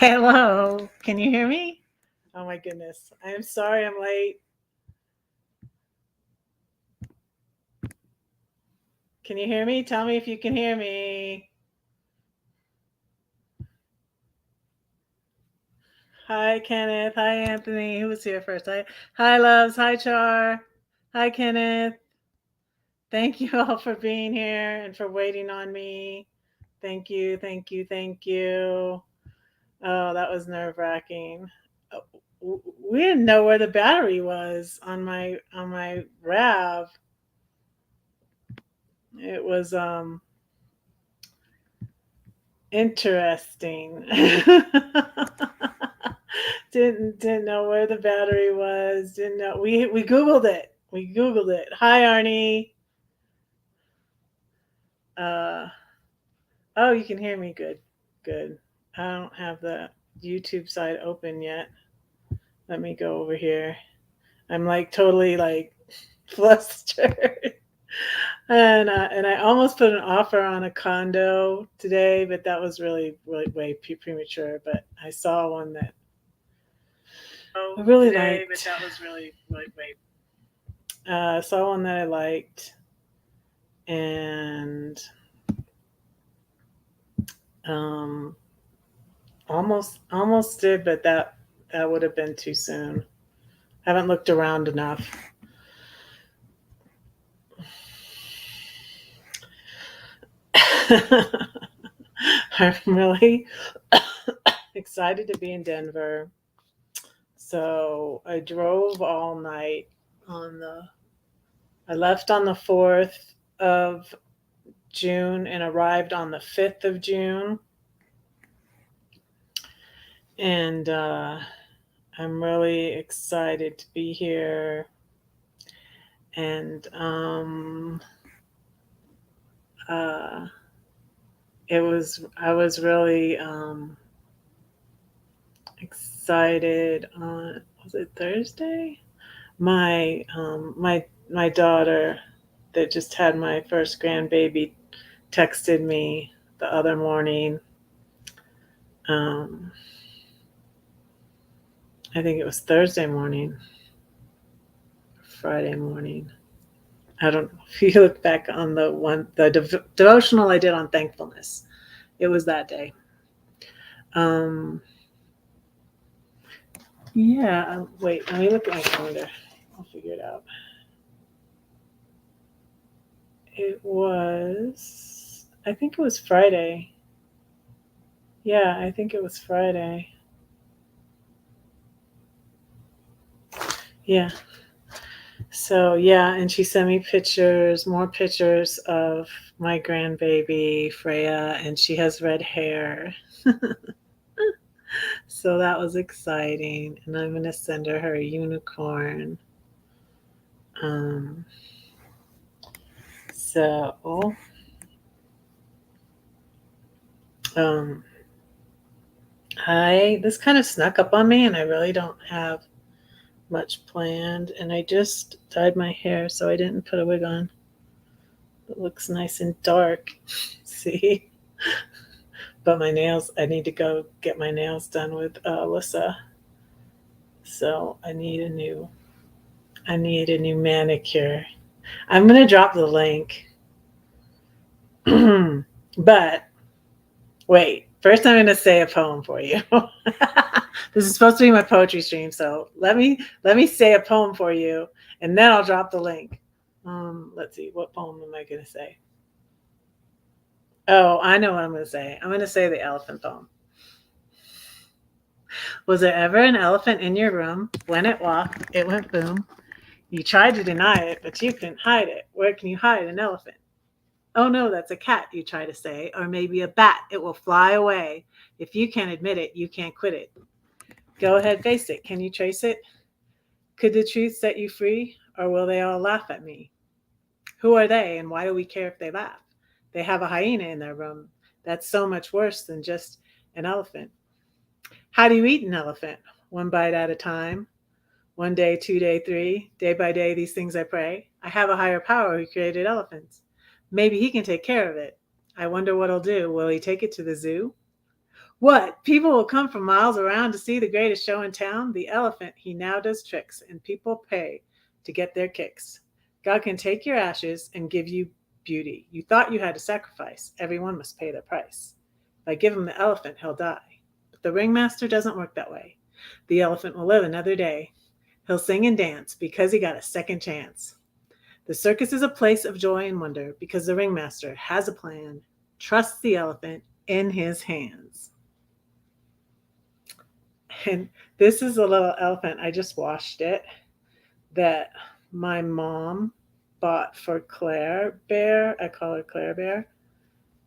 Hello, can you hear me? Oh my goodness. I'm sorry I'm late. Can you hear me? Tell me if you can hear me. Hi, Kenneth. Hi, Anthony. Who was here first? Hi, Loves. Hi, Char. Hi, Kenneth. Thank you all for being here and for waiting on me. Thank you, thank you, thank you. Oh, that was nerve wracking. We didn't know where the battery was on my Rav. It was interesting. Didn't know where the battery was. Didn't know. We googled it. We googled it. Hi, Arnie. Uh, oh, you can hear me. Good, good. I don't have the YouTube side open yet. Let me go over here. I'm like totally like flustered. And I almost put an offer on a condo today, but that was really way premature. But I saw one that I really Today, but liked. that was really great. Saw one that I liked, and um, almost did, but that would have been too soon. Haven't looked around enough. I'm really excited to be in Denver. So I drove all night on the. I left on the 4th of June and arrived on the 5th of June. And I'm really excited to be here. And uh, I was really excited on, was it Thursday? My daughter that just had my first grandbaby texted me the other morning. Um, I think it was Thursday morning, Friday morning. I don't know if you look back on the devotional I did on thankfulness. It was that day. Um, yeah. Wait. Let me look at my calendar. I'll figure it out. It was. I think it was Friday. Yeah, I think it was Friday. Yeah. So yeah, and she sent me pictures, more pictures of my grandbaby Freya, and she has red hair. So that was exciting, and I'm gonna send her a unicorn. Um, so um, I this kind of snuck up on me, and I really don't have much planned. And I just dyed my hair, so I didn't put a wig on. It looks nice and dark. See, but my nails. I need to go get my nails done with Alyssa. So I need a new manicure. I'm gonna drop the link. But wait, first I'm gonna say a poem for you. This is supposed to be my poetry stream, so let me say a poem for you, and then I'll drop the link. Let's see, what poem am I gonna say? Oh, I know what I'm gonna say. I'm gonna say the elephant poem. Was there ever an elephant in your room? When it walked, it went boom. You tried to deny it, but you couldn't hide it. Where can you hide an elephant? Oh no, that's a cat, you try to say, or maybe a bat. It will fly away. If you can't admit it, you can't quit it. Go ahead, face it. Can you trace it? Could the truth set you free, or will they all laugh at me? Who are they, and why do we care if they laugh? They have a hyena in their room. That's so much worse than just an elephant. How do you eat an elephant? One bite at a time. One day, 2 day, three. Day by day, these things I pray. I have a higher power who created elephants. Maybe he can take care of it. I wonder what he'll do. Will he take it to the zoo? What? People will come from miles around to see the greatest show in town? The elephant, he now does tricks, and people pay to get their kicks. God can take your ashes and give you beauty. You thought you had to sacrifice. Everyone must pay their price. If I give him the elephant, he'll die. But the ringmaster doesn't work that way. The elephant will live another day. He'll sing and dance because he got a second chance. The circus is a place of joy and wonder because the ringmaster has a plan. Trust the elephant in his hands. And this is a little elephant. I just washed it that my mom bought for Claire Bear. I call her Claire Bear.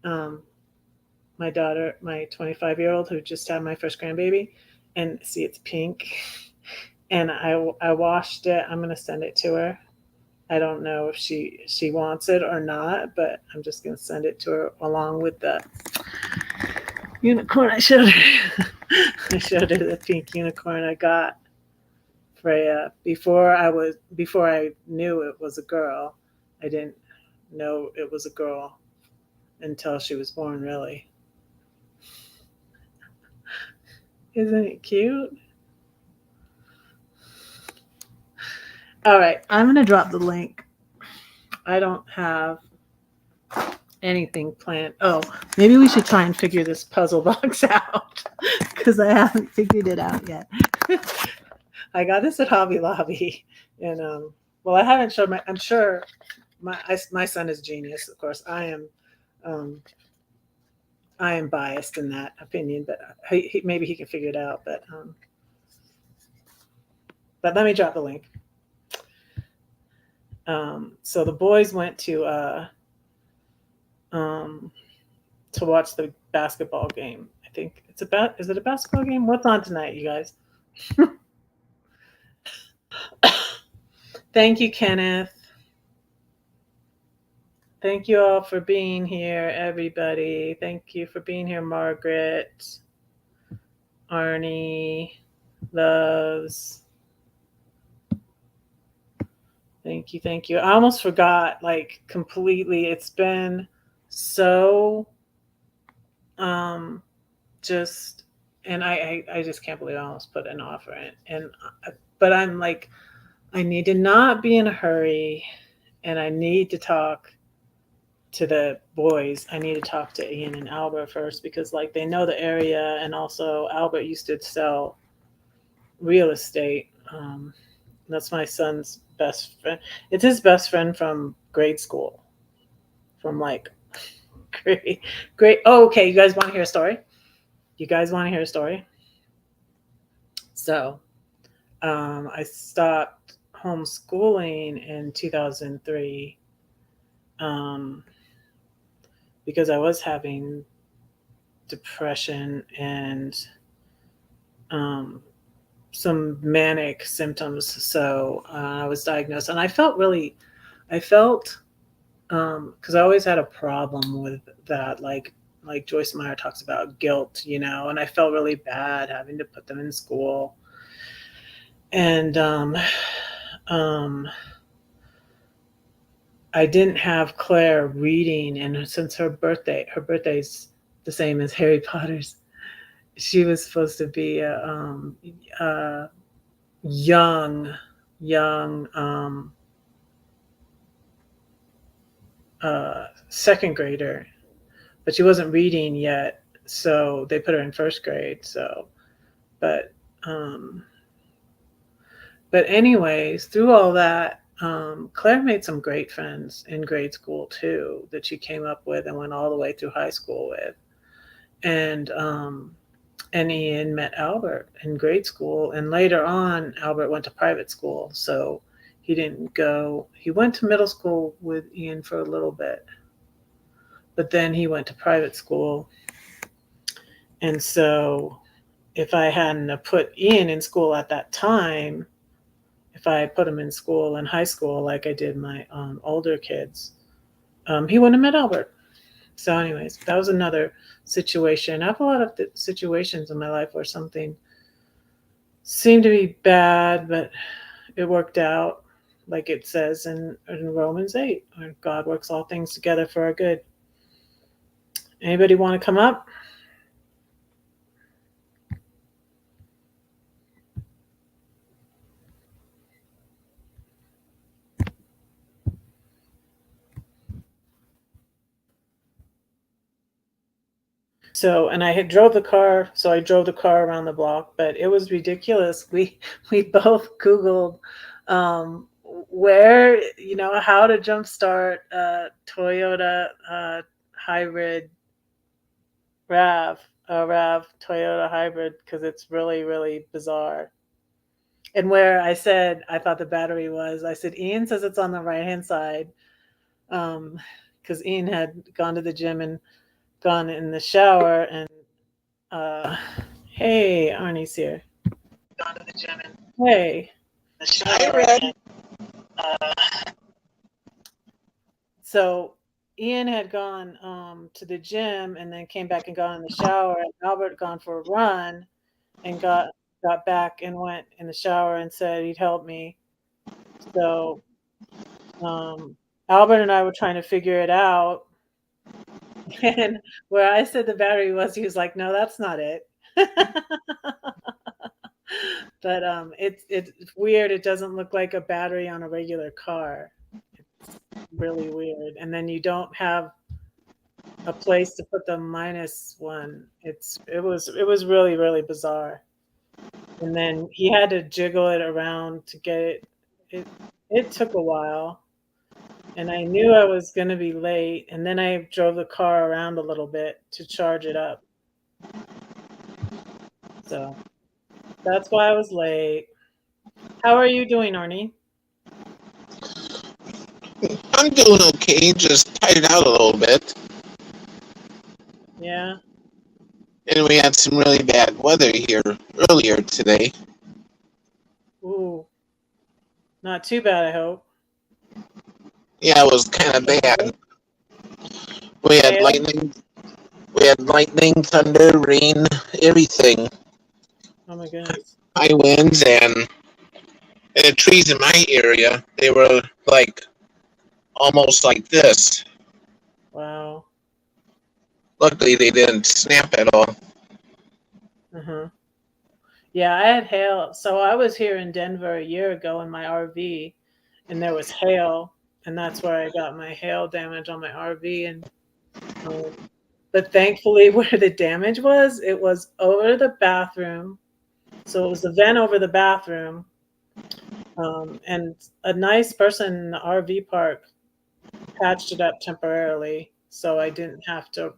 My daughter, my 25-year-old who just had my first grandbaby. And see, it's pink. And I washed it. I'm going to send it to her. I don't know if she wants it or not, but I'm just going to send it to her along with the unicorn I showed her. I showed her the pink unicorn I got Freya before I knew it was a girl. I didn't know it was a girl until she was born, really. Isn't it cute? All right, I'm going to drop the link. I don't have anything planned. Oh, maybe we should try and figure this puzzle box out because I haven't figured it out yet. I got this at Hobby Lobby, and well, I haven't showed I'm sure my son is genius. Of course, I am biased in that opinion, but maybe he can figure it out. But let me drop the link. So the boys went to watch the basketball game. I think is it a basketball game? What's on tonight, you guys? Thank you, Kenneth. Thank you all for being here, everybody. Thank you for being here, Margaret, Arnie, Loves. Thank you. I almost forgot, like, completely. It's been so just, and I just can't believe I almost put an offer in. But I'm like, I need to not be in a hurry, and I need to talk to the boys. I need to talk to Ian and Albert first because, like, they know the area, and also Albert used to sell real estate. That's my son's best friend. It's his best friend from grade school. From like great. Oh, okay. You guys want to hear a story? So, I stopped homeschooling in 2003 because I was having depression and some manic symptoms. So I was diagnosed, and I felt because I always had a problem with that, like Joyce Meyer talks about guilt, and I felt really bad having to put them in school. And I didn't have Claire reading, and since her birthday's the same as Harry Potter's, she was supposed to be a young second grader, but she wasn't reading yet, so they put her in first grade. So, but anyways, through all that, Claire made some great friends in grade school too that she came up with and went all the way through high school with, and Ian met Albert in grade school, and later on Albert went to private school, so he didn't go. He went to middle school with Ian for a little bit, but then he went to private school. And so if I hadn't put Ian in school at that time, if I had put him in school in high school like I did my older kids, he wouldn't have met Albert. So anyways, that was another situation. I have a lot of situations in my life where something seemed to be bad, but it worked out, like it says in Romans 8, where God works all things together for our good. Anybody want to come up? So, and I had drove the car, so I drove the car around the block, but it was ridiculous. We both Googled where, how to jumpstart a Toyota hybrid RAV Toyota hybrid, because it's really, really bizarre. And where I said I thought the battery was, I said, Ian says it's on the right hand side. Because Ian had gone to the gym and gone in the shower, and uh, hey, Arnie's here. Gone to the gym and hey, the shower. Hi, Red. Uh, so Ian had gone to the gym and then came back and got in the shower. And Albert gone for a run and got back and went in the shower and said he'd help me. So Albert and I were trying to figure it out. And where I said the battery was, he was like, "No, that's not it." But it's weird. It doesn't look like a battery on a regular car. It's really weird. And then you don't have a place to put the minus one. It was really, really bizarre. And then he had to jiggle it around to get it. It took a while. And I knew I was going to be late. And then I drove the car around a little bit to charge it up. So that's why I was late. How are you doing, Arnie? I'm doing okay, just tired out a little bit. Yeah. And we had some really bad weather here earlier today. Ooh, not too bad, I hope. Yeah, it was kind of bad. We had Hail? lightning, thunder, rain, everything. Oh my goodness. High winds and the trees in my area, they were like almost like this. Wow. Luckily, they didn't snap at all. Uh-huh. Yeah, I had hail. So I was here in Denver a year ago in my RV, and there was hail, and that's where I got my hail damage on my RV. And but thankfully, where the damage was, it was over the bathroom. So it was the vent over the bathroom, and a nice person in the RV park patched it up temporarily, so I didn't have to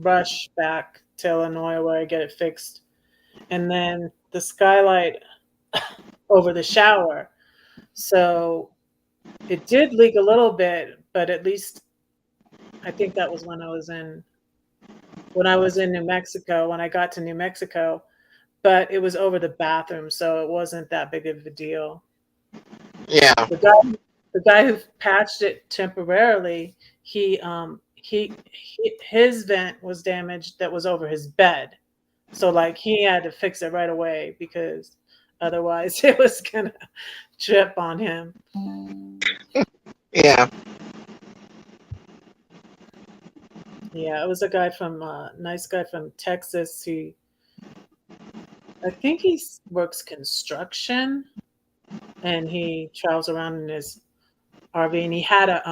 rush back to Illinois where I get it fixed. And then the skylight over the shower. So it did leak a little bit, but at least I think that was when I was in New Mexico, when I got to New Mexico, but it was over the bathroom, so it wasn't that big of a deal. Yeah, The guy who patched it temporarily, his vent was damaged that was over his bed. So like he had to fix it right away because otherwise it was gonna trip on him. yeah, Yeah, it was a guy from nice guy from Texas who I think he works construction and he travels around in his RV and he had a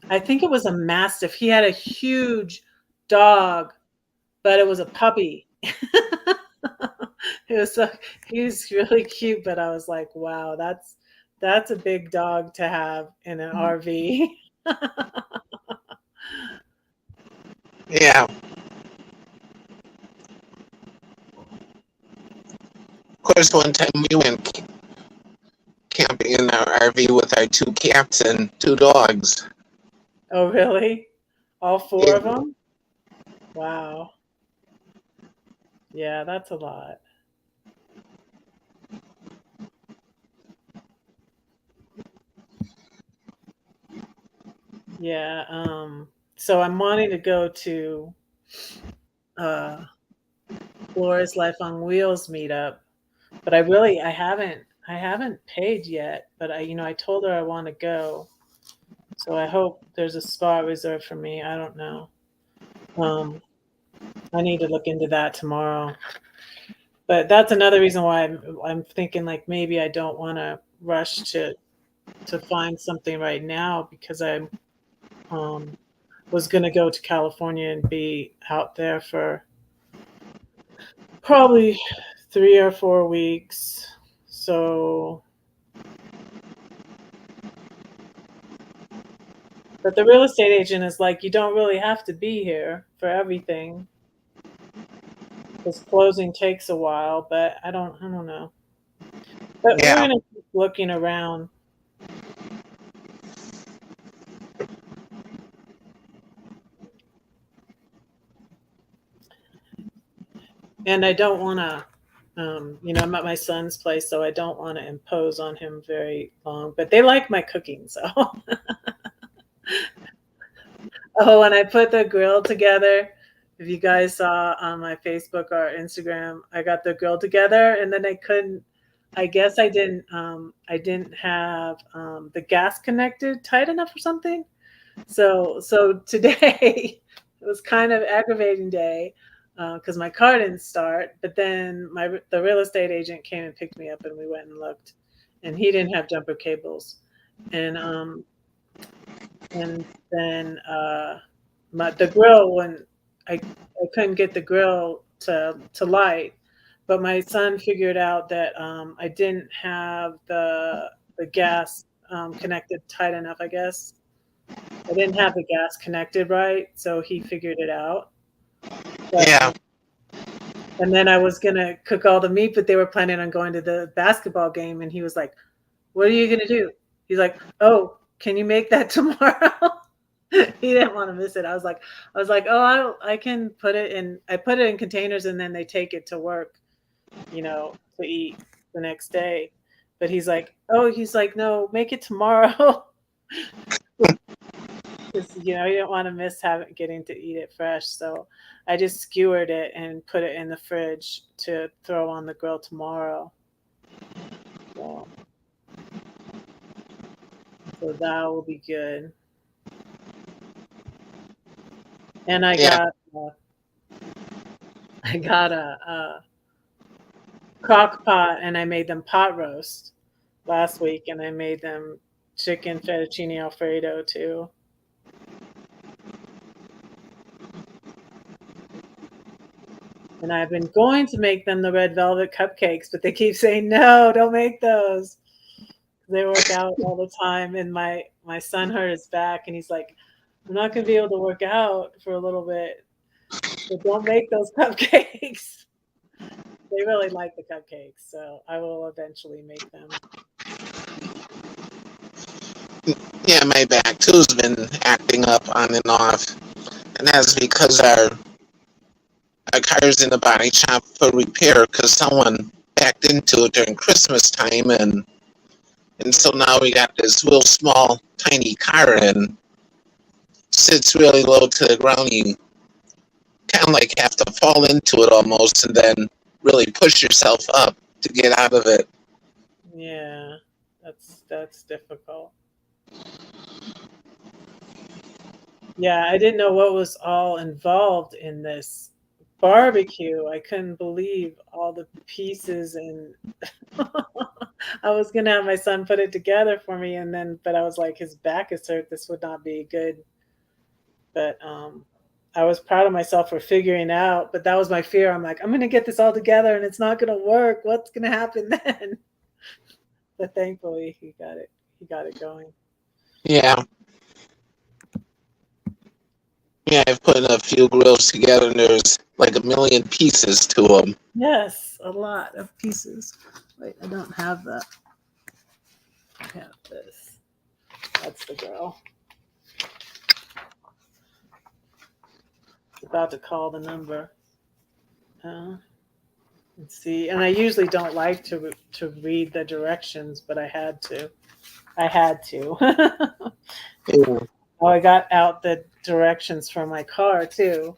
I think it was a mastiff. He had a huge dog, but it was a puppy. It was so he was really cute, but I was like, wow, that's a big dog to have in an RV. yeah. Of course, one time we went camping in our RV with our two cats and two dogs. Oh, really? All four Yeah, of them? Wow. Yeah, that's a lot. Yeah. So I'm wanting to go to uh Flores Life on Wheels meetup, but I haven't paid yet, but I told her I want to go. So I hope there's a spot reserved for me. I don't know. Um I need to look into that tomorrow. But that's another reason why I'm thinking like maybe I don't want to rush to find something right now because um was going to go to California and be out there for probably 3 or 4 weeks. So, but the real estate agent is like, you don't really have to be here for everything. Because closing takes a while, but I don't know. But we're Yeah. gonna keep looking around. And I don't want to, I'm at my son's place, so I don't want to impose on him very long. But they like my cooking, so. Oh, and I put the grill together. If you guys saw on my Facebook or Instagram, I got the grill together, and then I couldn't. I guess I didn't have the gas connected tight enough or something. So today it was kind of aggravating day because my car didn't start. But then the real estate agent came and picked me up, and we went and looked, and he didn't have jumper cables, and then the grill when I couldn't get the grill to light, but my son figured out that I didn't have the gas connected tight enough. I guess I didn't have the gas connected right, so he figured it out. But Yeah. and then I was gonna cook all the meat, but they were planning on going to the basketball game, and he was like, "What are you gonna do?" He's like, "Oh, can you make that tomorrow?" He didn't want to miss it. I was like, "Oh, I can put it in. I put it in containers, and then they take it to work, to eat the next day." But he's like, "No, make it tomorrow." Because you don't want to miss getting to eat it fresh. So I just skewered it and put it in the fridge to throw on the grill tomorrow. So, so that will be good. And Yeah. I got a crock pot, and I made them pot roast last week, and I made them chicken fettuccine alfredo too. And I've been going to make them the red velvet cupcakes, but they keep saying no, don't make those. They work out all the time, and my son hurt his back, and he's like, I'm not gonna be able to work out for a little bit, so don't make those cupcakes. They really like the cupcakes, so I will eventually make them. Yeah, my back too's been acting up on and off. And that's because our car's in the body shop for repair because someone backed into it during Christmas time and so now we got this real small, tiny car and sits really low to the ground. You kind of like have to fall into it almost and then really push yourself up to get out of it. Yeah, that's difficult. Yeah, I didn't know what was all involved in this barbecue. I couldn't believe all the pieces, and I was gonna have my son put it together for me, and then but I was like, his back is hurt. This would not be good. But I was proud of myself for figuring out. But that was my fear. I'm like, I'm gonna get this all together, and it's not gonna work. What's gonna happen then? But thankfully, he got it. He got it going. Yeah, yeah, I've put a few grills together and there's like a million pieces to them. Yes, a lot of pieces. Wait, I don't have that. I have this. That's the girl. It's about to call the number. Uh, let's see. And I usually don't like to read the directions, but I had to. I had to. Yeah, Oh, I got out the directions for my car too.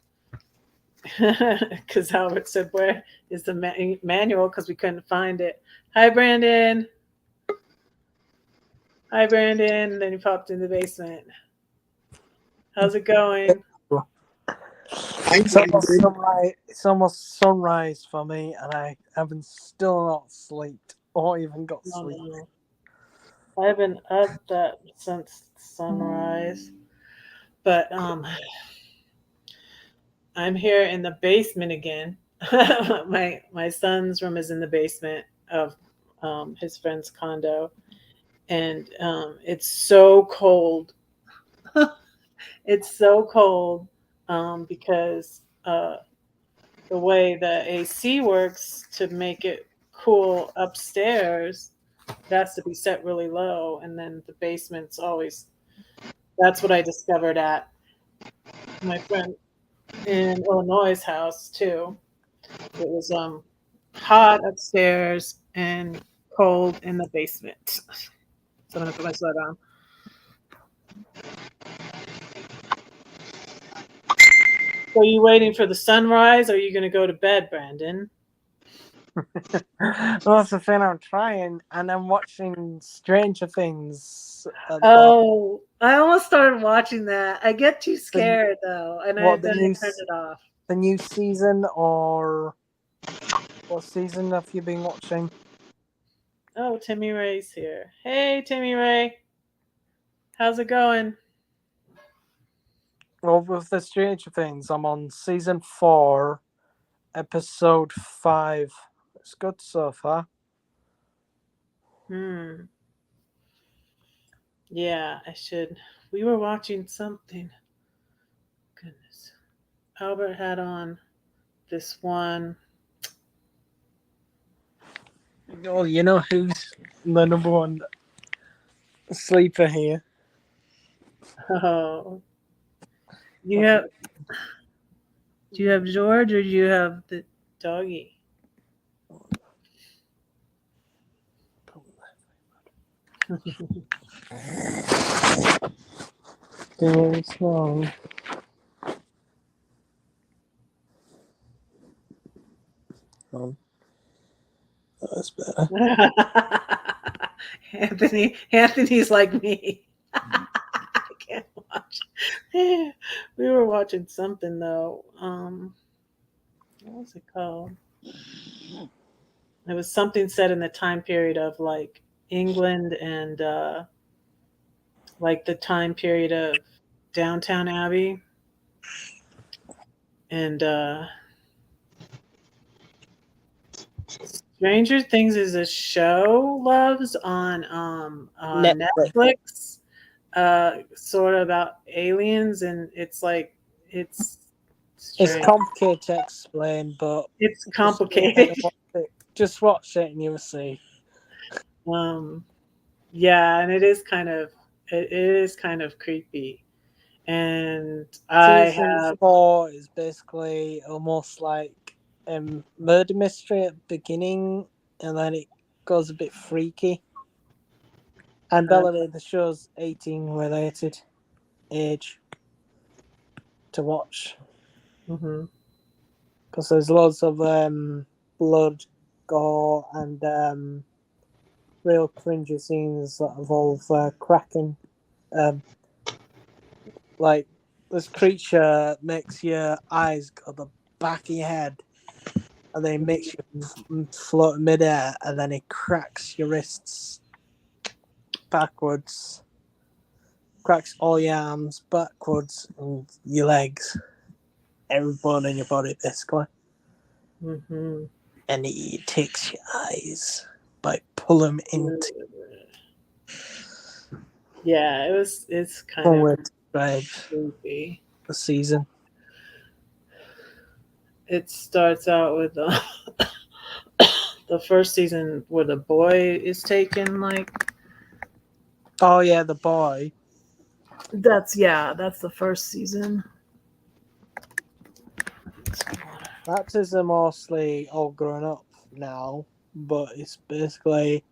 Because Albert said, "Where is the manual?" Because we couldn't find it. Hi, Brandon. Hi, Brandon. And then he popped in the basement. How's it going? It's almost sunrise for me, and I haven't still not slept or even got Oh, sleep. no. I've been up that since sunrise. But I'm here in the basement again. My son's room is in the basement of his friend's condo, and it's so cold. It's so cold because the way the AC works to make it cool upstairs, it has to be set really low, and then the basement's always. That's what I discovered at my friend in Illinois' house too. It was hot upstairs and cold in the basement. So I'm gonna put my sweater on. So are you waiting for the sunrise, or are you gonna go to bed, Brandon? Well, that's the thing I'm trying, and I'm watching Stranger Things. Oh, I almost started watching that. I get too scared though, and what, then I turned it off. The new season, or what season have you been watching? Oh, Timmy Ray's here. Hey, Timmy Ray. How's it going? Well, with the Stranger Things, I'm on season 4, episode 5. It's good so far. Yeah, I should. We were watching something. Goodness. Albert had on this one. Oh, you know who's the number one sleeper here? Oh. Do you have George, or do you have the doggy? Very strong. That's better. Anthony's like me. I can't watch. We were watching something though. What was it called? It was something set in the time period of like England and like the time period of Downtown Abbey. And Stranger Things is a show Loves on Netflix. Sort of about aliens, and it's like it's complicated to explain, but it's complicated. Just watch it and you'll see. Yeah, and it is kind of creepy. And Season 4 is basically almost like a murder mystery at the beginning, and then it goes a bit freaky. And Bellamy, the show's 18 related age to watch. Because there's loads of blood, gore, and real cringy scenes that involve cracking. Like, this creature makes your eyes go the back of your head, and then it makes you float in midair, and then it cracks your wrists backwards, cracks all your arms backwards, and your legs, every bone in your body, basically. And he takes your eyes by pulling into. Yeah, it's kind of creepy. The season. It starts out with the first season where the boy is taken, like. Oh yeah, the boy. That's the first season. The actors are mostly all grown up now, but it's basically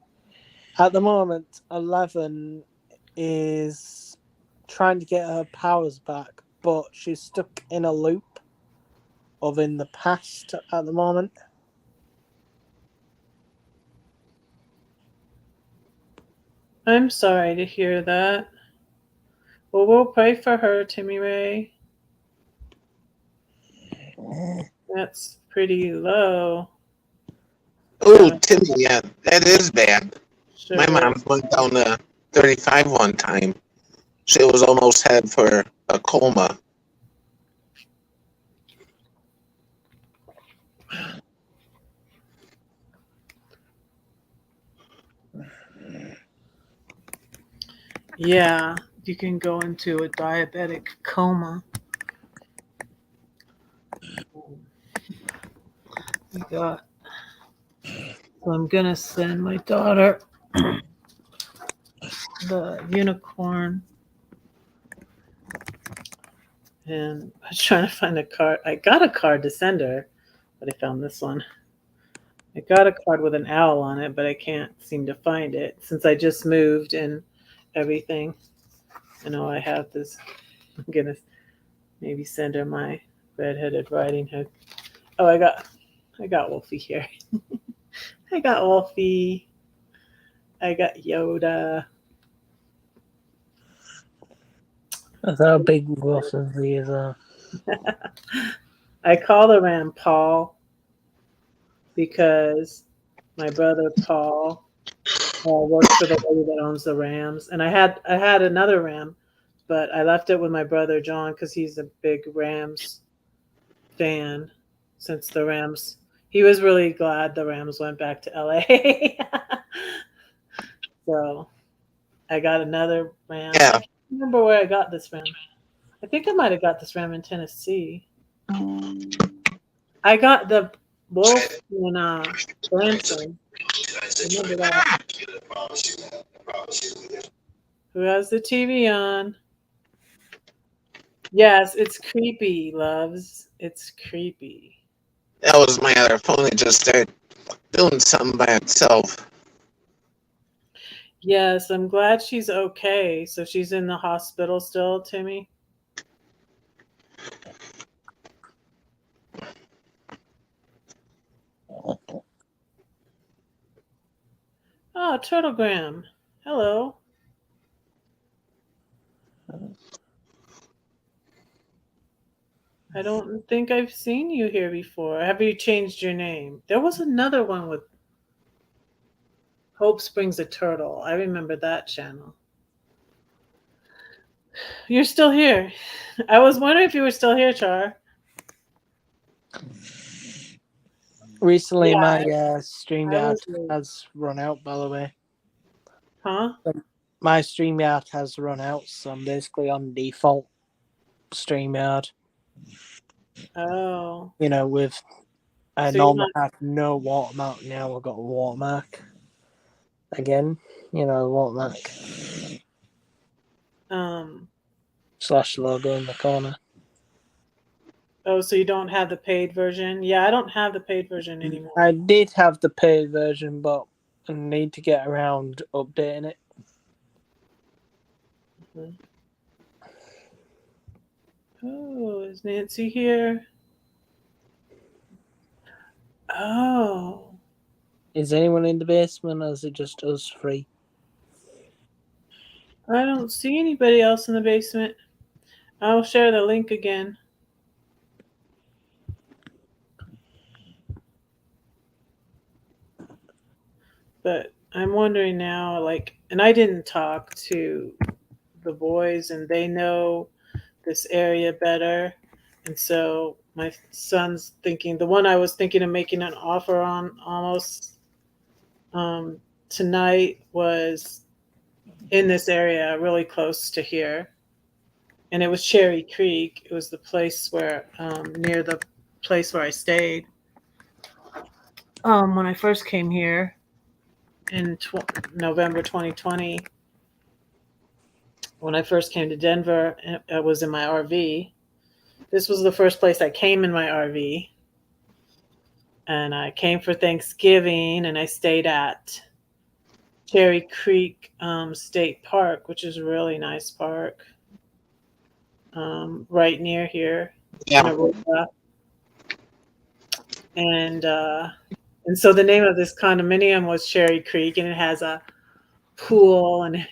at the moment 11 is trying to get her powers back, but she's stuck in a loop of in the past at the moment. I'm sorry to hear that. Well, we'll pray for her, Timmy Ray. That's pretty low. Oh, Timmy, yeah, that is bad. Sure. My mom went down to 35 one time. She was almost had for a coma. Yeah, you can go into a diabetic coma. Yeah. So I'm gonna send my daughter the unicorn, and I was trying to find a card. I got a card to send her, but I found this one. I got a card with an owl on it, but I can't seem to find it since I just moved and everything. I know I have this. I'm gonna maybe send her my Red-Headed Riding Hood. Oh, I got Wolfie here. I got Wolfie. I got Yoda. That's how big Wilson's ears are. I call the ram Paul because my brother Paul works for the lady that owns the Rams, and I had another ram, but I left it with my brother John because he's a big Rams fan. Since the Rams, he was really glad the Rams went back to LA. So I got another ram. Yeah. I can't remember where I got this ram. I think I might have got this ram in Tennessee. I got the wolf in Branson. Remember that? Who has the TV on? Yes, it's creepy, loves. It's creepy. That was my other phone. It just started doing something by itself. Yes, I'm glad she's okay. So she's in the hospital still, Timmy? Oh, Turtlegram. Hello. I don't think I've seen you here before. Have you changed your name? There was another one with Hope Springs a Turtle. I remember that channel. You're still here. I was wondering if you were still here, Char. Recently, Yeah, my I StreamYard was. has run out, by the way. Huh? My StreamYard has run out, so I'm basically on default StreamYard. Oh. You know, with I So you're normally not. have no watermark, now I've got a watermark. Again, you know, watermark Um. slash logo in the corner. Oh, so you don't have the paid version? Yeah, I don't have the paid version anymore. I did have the paid version, but I need to get around updating it. Mhm. Oh, is Nancy here? Oh. Is anyone in the basement, or is it just us three? I don't see anybody else in the basement. I'll share the link again. But I'm wondering now, like, and I didn't talk to the boys, and they know this area better. And so my son's thinking, the one I was thinking of making an offer on almost tonight was in this area, really close to here. And it was Cherry Creek. It was the place where, near the place where I stayed when I first came here in November 2020. When I first came to Denver, I was in my RV. This was the first place I came in my RV. And I came for Thanksgiving, and I stayed at Cherry Creek State Park, which is a really nice park, right near here in Yeah. Aurora. And so the name of this condominium was Cherry Creek, and it has a pool, and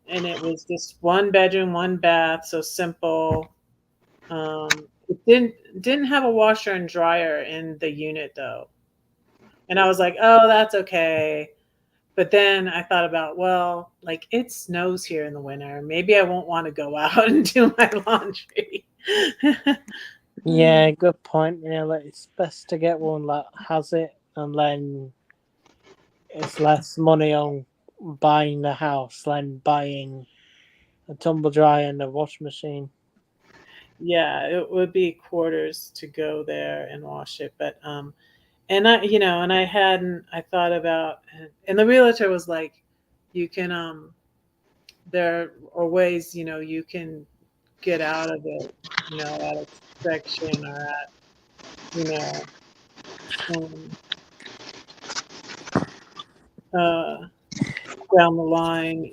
it was just one bedroom, one bath, so simple. It didn't have a washer and dryer in the unit though, and I was like, oh, that's okay. But then I thought about, well, like it snows here in the winter. Maybe I won't want to go out and do my laundry. Yeah, good point. Yeah, like it's best to get one that has it, and then it's less money on buying the house than buying a tumble dryer and a washing machine. Yeah, it would be quarters to go there and wash it. But and I hadn't, I thought about, and the realtor was like, you can there are ways, you can get out of it, at a section or at, you know, um, uh, down the line,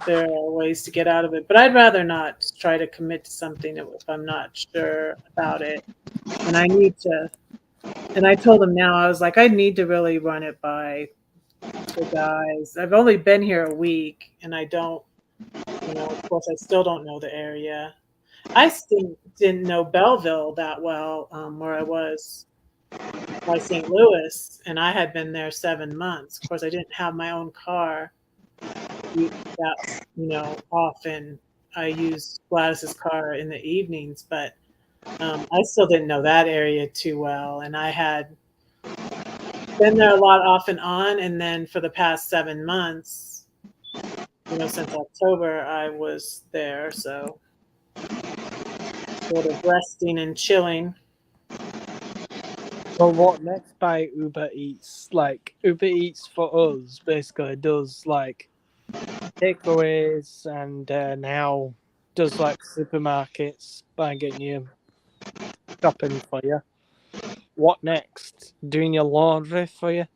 there are ways to get out of it. But I'd rather not try to commit to something if I'm not sure about it. And I need to, and I told him now, I was like, I need to really run it by the guys. I've only been here a week and I don't, of course, I still don't know the area. I still didn't know Belleville that well, where I was by St. Louis, and I had been there 7 months. Of course, I didn't have my own car that often. I used Gladys's car in the evenings, but I still didn't know that area too well, and I had been there a lot off and on, and then for the past 7 months, since October, I was there, so sort of resting and chilling. Well, what next by Uber Eats? Like Uber Eats for us basically does like takeaways and now does like supermarkets by getting you shopping for you. What next? Doing your laundry for you?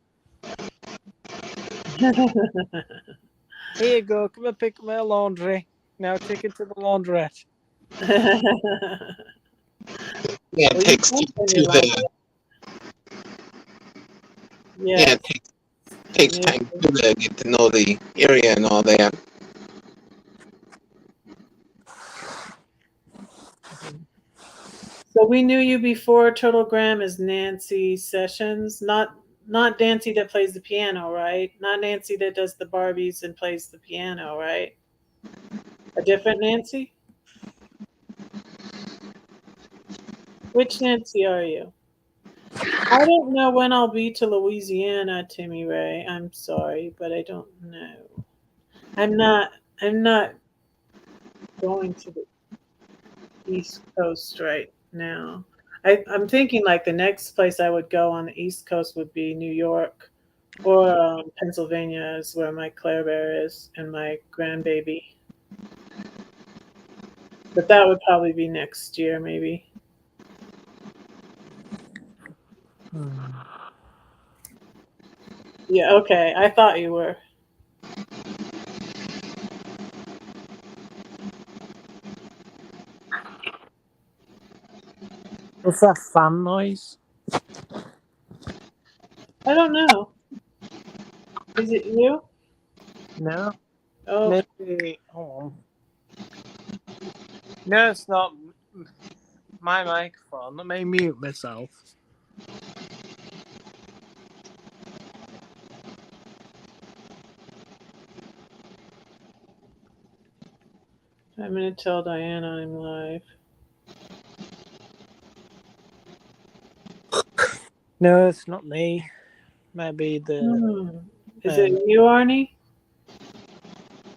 Here you go. Come and pick up my laundry. Now take it to the laundrette. Yeah, Well, it you takes to mentioned the yeah, yeah, it takes time to get to know the area and all that. So we knew you before Turtle Graham as Nancy Sessions, not Nancy that plays the piano, right? Not Nancy that does the Barbies and plays the piano, right? A different Nancy? Which Nancy are you? I don't know when I'll be to Louisiana, Timmy Ray. I'm sorry, but I don't know. I'm not I'm not going to the East Coast right now. I'm thinking like the next place I would go on the East Coast would be New York or Pennsylvania is where my Claire Bear is and my grandbaby. But that would probably be next year, maybe. Yeah, okay. I thought you were. What's that fan noise? I don't know. Is it you? No. Oh, Maybe. Hold on. No, it's not my microphone. Let me mute myself. I'm going to tell Diana I'm live. No, it's not me. Maybe the. Is it you, Arnie?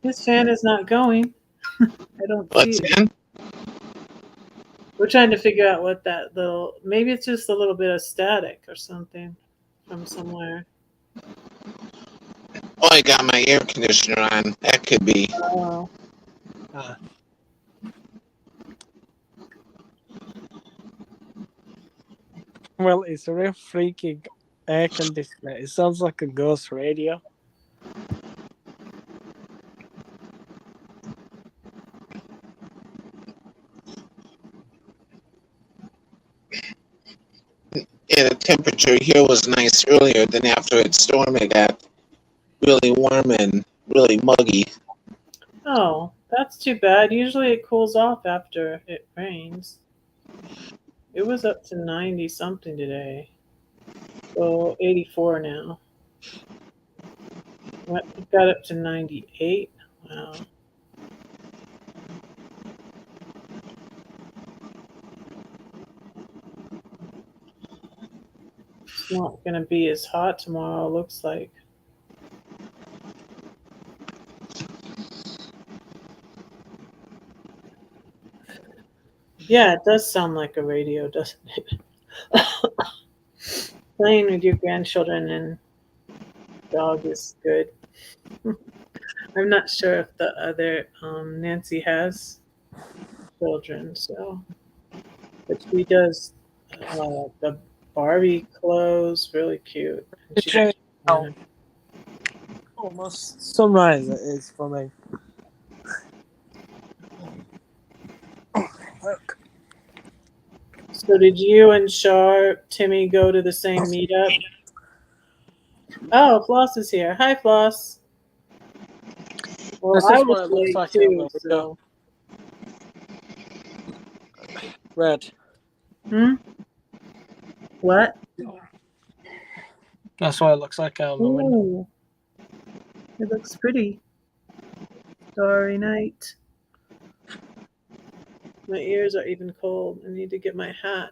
His fan is not going. I don't see What's it. in? We're trying to figure out what that little, maybe it's just a little bit of static or something from somewhere. Oh, I got my air conditioner on. That could be. Oh, Well, it's a real freaky air conditioner. It sounds like a ghost radio. Yeah, the temperature here was nice earlier. Then after it stormed, it got really warm and really muggy. oh, that's too bad. Usually it cools off after it rains. It was up to 90 something today. So 84 now. What? It got up to 98. Wow. It's not going to be as hot tomorrow, looks like. Yeah, it does sound like a radio, doesn't it? Playing with your grandchildren and dog is good. I'm not sure if the other Nancy has children, so but she does the Barbie clothes, really cute. And It's very almost sunrise it is for me. Look. So did you and Timmy go to the same meetup? Oh, Floss is here. Hi, Floss. Well, This I is what was it looks late like too. over So. Red. What? That's what it looks like out the window. Ooh, it looks pretty. Starry night. My ears are even cold. I need to get my hat.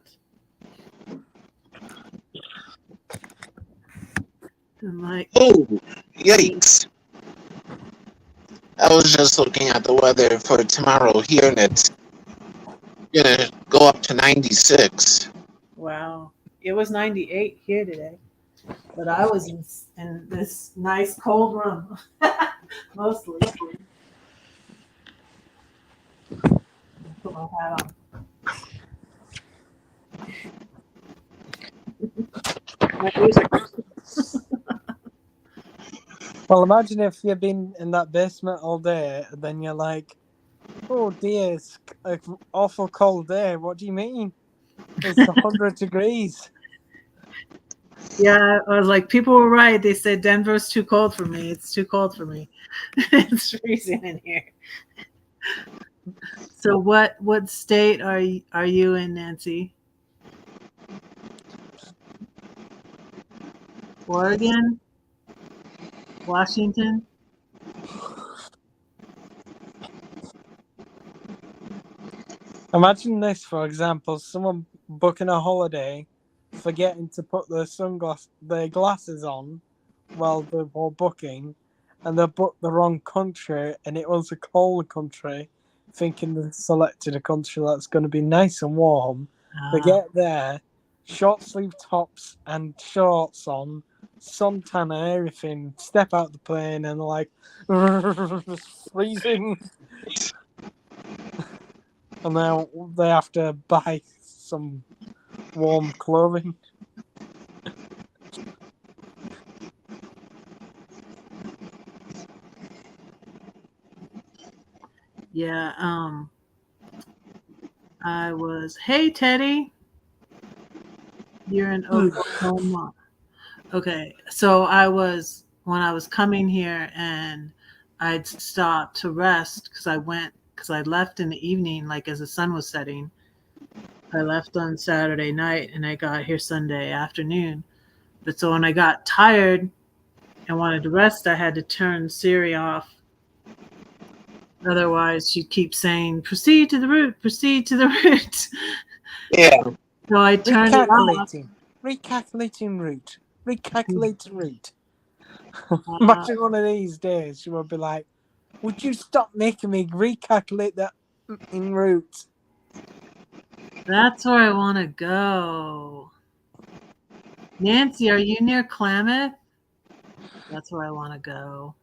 I'm like, Oh, yikes. I was just looking at the weather for tomorrow here, and it's going to go up to 96. wow. It was 98 here today. But I was in this nice cold room. Mostly. Put my hat on. My ears are Well, imagine if you've been in that basement all day, and then you're like, "Oh dear, it's an awful cold day." What do you mean? It's 100 degrees. Yeah, I was like, people were right. They said Denver's too cold for me. It's too cold for me. It's freezing in here. So what state are you in, Nancy? Oregon? Washington? Imagine this, for example: someone booking a holiday, forgetting to put their glasses on while they were booking, and they booked the wrong country, and it was a cold country, thinking they selected a country that's going to be nice and warm. They get there, short sleeve tops and shorts on, suntan and everything, step out the plane, and they're like, freezing. And now they have to buy some warm clothing. Yeah, hey Teddy, you're in Oklahoma. Okay, so when I was coming here and I'd stopped to rest because I left in the evening, like as the sun was setting. I left on Saturday night and I got here Sunday afternoon. But so when I got tired and wanted to rest, I had to turn Siri off. Otherwise, she'd keep saying, proceed to the route, proceed to the route. Yeah. So I turned it off. Recalculating route. Recalculating route. Imagine one of these days, she would be like, would you stop making me recalculate that in route? That's where I want to go. Nancy, are you near Klamath? That's where I want to go.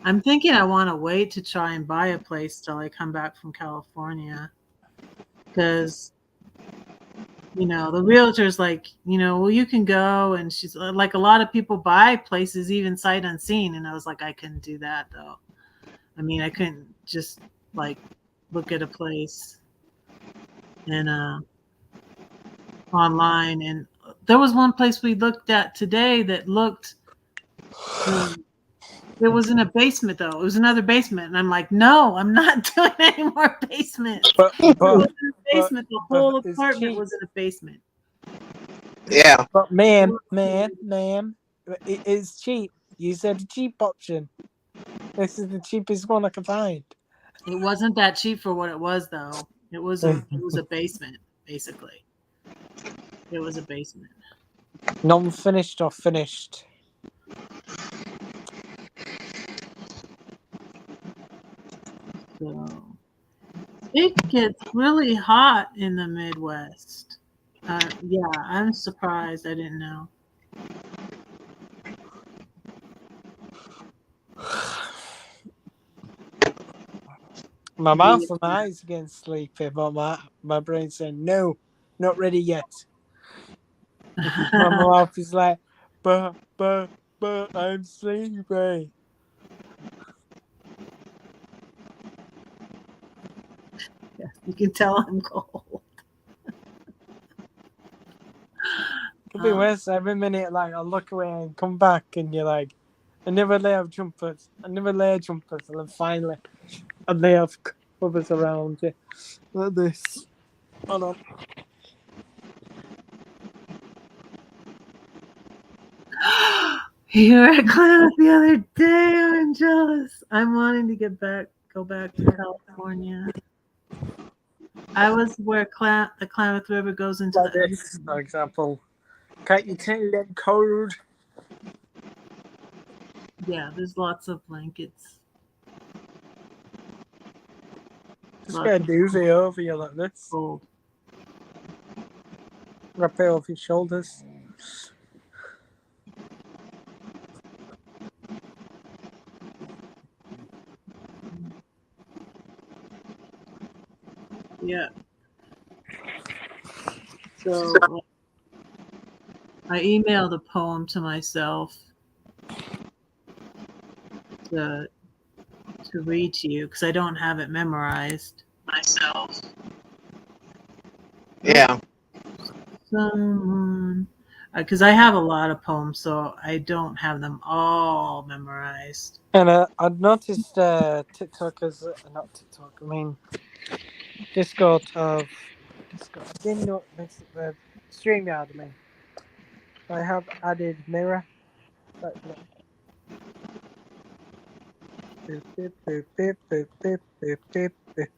I'm thinking I want to wait to try and buy a place till I come back from California. Because, the realtor's like, well, you can go. And she's like, a lot of people buy places even sight unseen. And I was like, I couldn't do that, though. I mean, I couldn't just, like, look at a place and online. And there was one place we looked at today that looked... it was in a basement, though. It was another basement. And I'm like, no, I'm not doing any more basements. But The whole apartment was in a basement. Yeah. But ma'am, it is cheap. You said a cheap option. This is the cheapest one I can find. It wasn't that cheap for what it was, though. It was a basement, basically. It was a basement. Non-finished or finished? So it gets really hot in the Midwest. Yeah, I'm surprised. I didn't know. My mouth and my eyes getting sleepy, but my brain's saying no, not ready yet. My mouth is like, but I'm sleepy. Yeah, you can tell I'm cold. Could be worse. Every minute, like I look away and come back, and you're like, I never lay off jumpers. And then finally, I lay off covers around you like this. Hold on. You were at Klamath the other day. I'm jealous. I'm wanting to go back to California. I was where the Klamath River goes into Like the this, for example. Can't you tell that cold? Yeah, there's lots of blankets. Just get a duvet over you like this. Cold. Wrap it over your shoulders. Yeah. So I emailed a poem to myself to read to you because I don't have it memorized myself. Yeah. Someone, because I have a lot of poems, so I don't have them all memorized. And I'd noticed TikTokers, not TikTok, I mean Discord. I didn't know the StreamYard. I mean, I have added mirror. Like, look. Boop, boop, boop, boop, boop, boop, boop, boop, boop.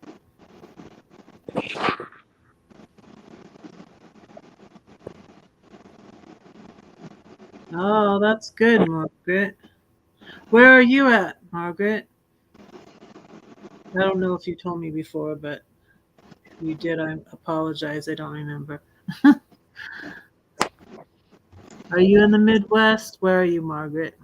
Oh, that's good, Margaret. Where are you at, Margaret? I don't know if you told me before, but if you did, I apologize. I don't remember. Are you in the Midwest? Where are you, Margaret?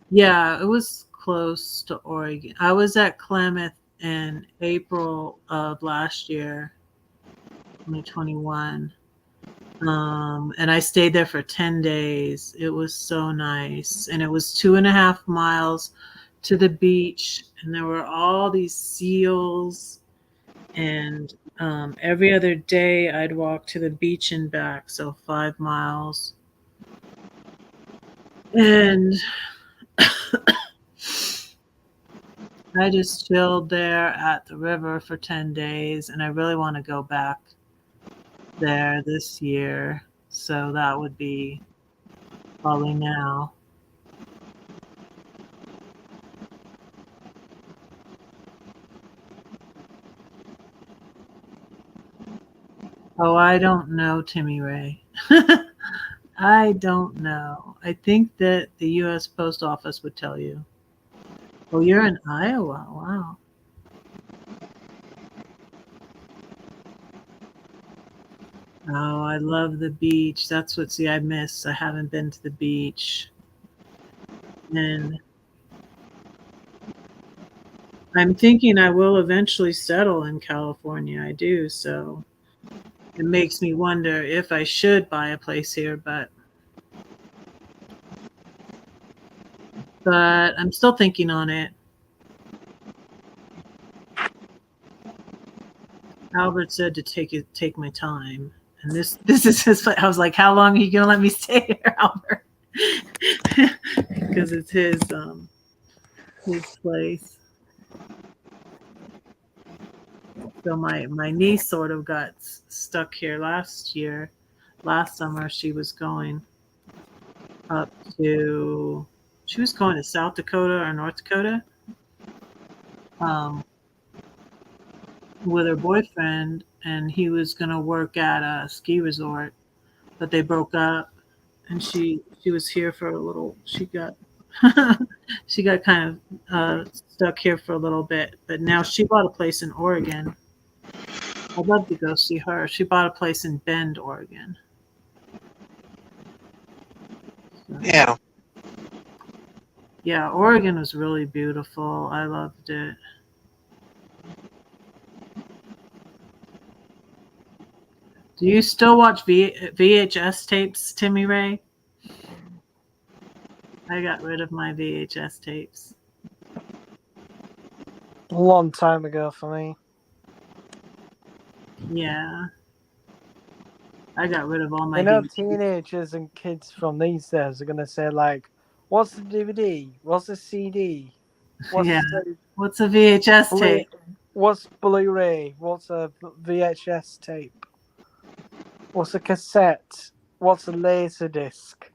Yeah, it was close to Oregon. I was at Klamath in April of last year, 2021. And I stayed there for 10 days. It was so nice. And it was 2.5 miles to the beach. And there were all these seals. And every other day I'd walk to the beach and back. So 5 miles. And I just chilled there at the river for 10 days. And I really want to go back there this year. So that would be probably now. Oh, I don't know, Timmy Ray. I don't know. I think that the U.S. Post Office would tell you. Oh, you're in Iowa. Wow. Oh, I love the beach. That's what, see, I miss. I haven't been to the beach. And I'm thinking I will eventually settle in California. I do. So it makes me wonder if I should buy a place here, but I'm still thinking on it. Albert said to take my time. And this is his. I was like, how long are you gonna let me stay here, Albert? Because it's his place. So my niece sort of got stuck here last year. Last summer, she was going up to, she was going to South Dakota or North Dakota, um, with her boyfriend, and he was going to work at a ski resort, but they broke up, and she was here for a little. She got she got kind of stuck here for a little bit, but now she bought a place in Oregon. I'd love to go see her. She bought a place in Bend, Oregon. So, Yeah. yeah, Oregon was really beautiful. I loved it. Do you still watch VHS tapes, Timmy Ray? I got rid of my VHS tapes. A long time ago for me. Yeah. I got rid of all my You know, DVDs. teenagers and kids from these days are going to say, like, what's the DVD? What's the CD? What's Yeah. the What's a VHS tape? What's Blu-ray? What's a VHS tape? What's a cassette? What's a laser disc?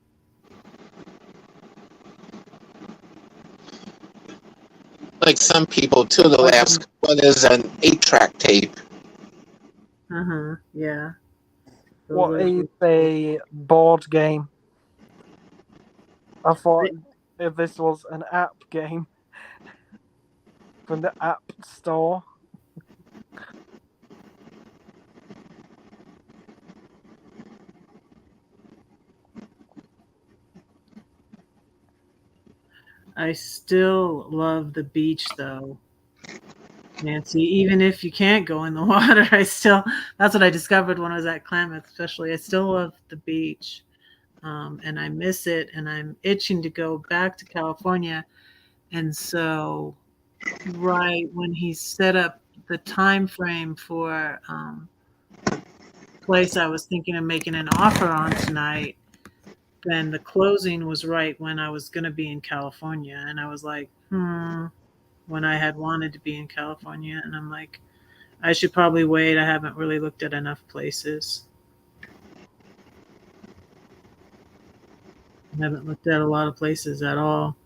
Like some people too, they'll Like, ask, what is an 8-track tape? Yeah. Those what are is a board game? I thought if this was an app game from the App Store. I still love the beach though, Nancy. Even if you can't go in the water, that's what I discovered when I was at Klamath, especially. I still love the beach. And I miss it, and I'm itching to go back to California. And so, right when he set up the time frame for the place I was thinking of making an offer on tonight, then the closing was right when I was going to be in California. And I was like, when I had wanted to be in California. And I'm like, I should probably wait. I haven't really looked at enough places. I haven't looked at a lot of places at all.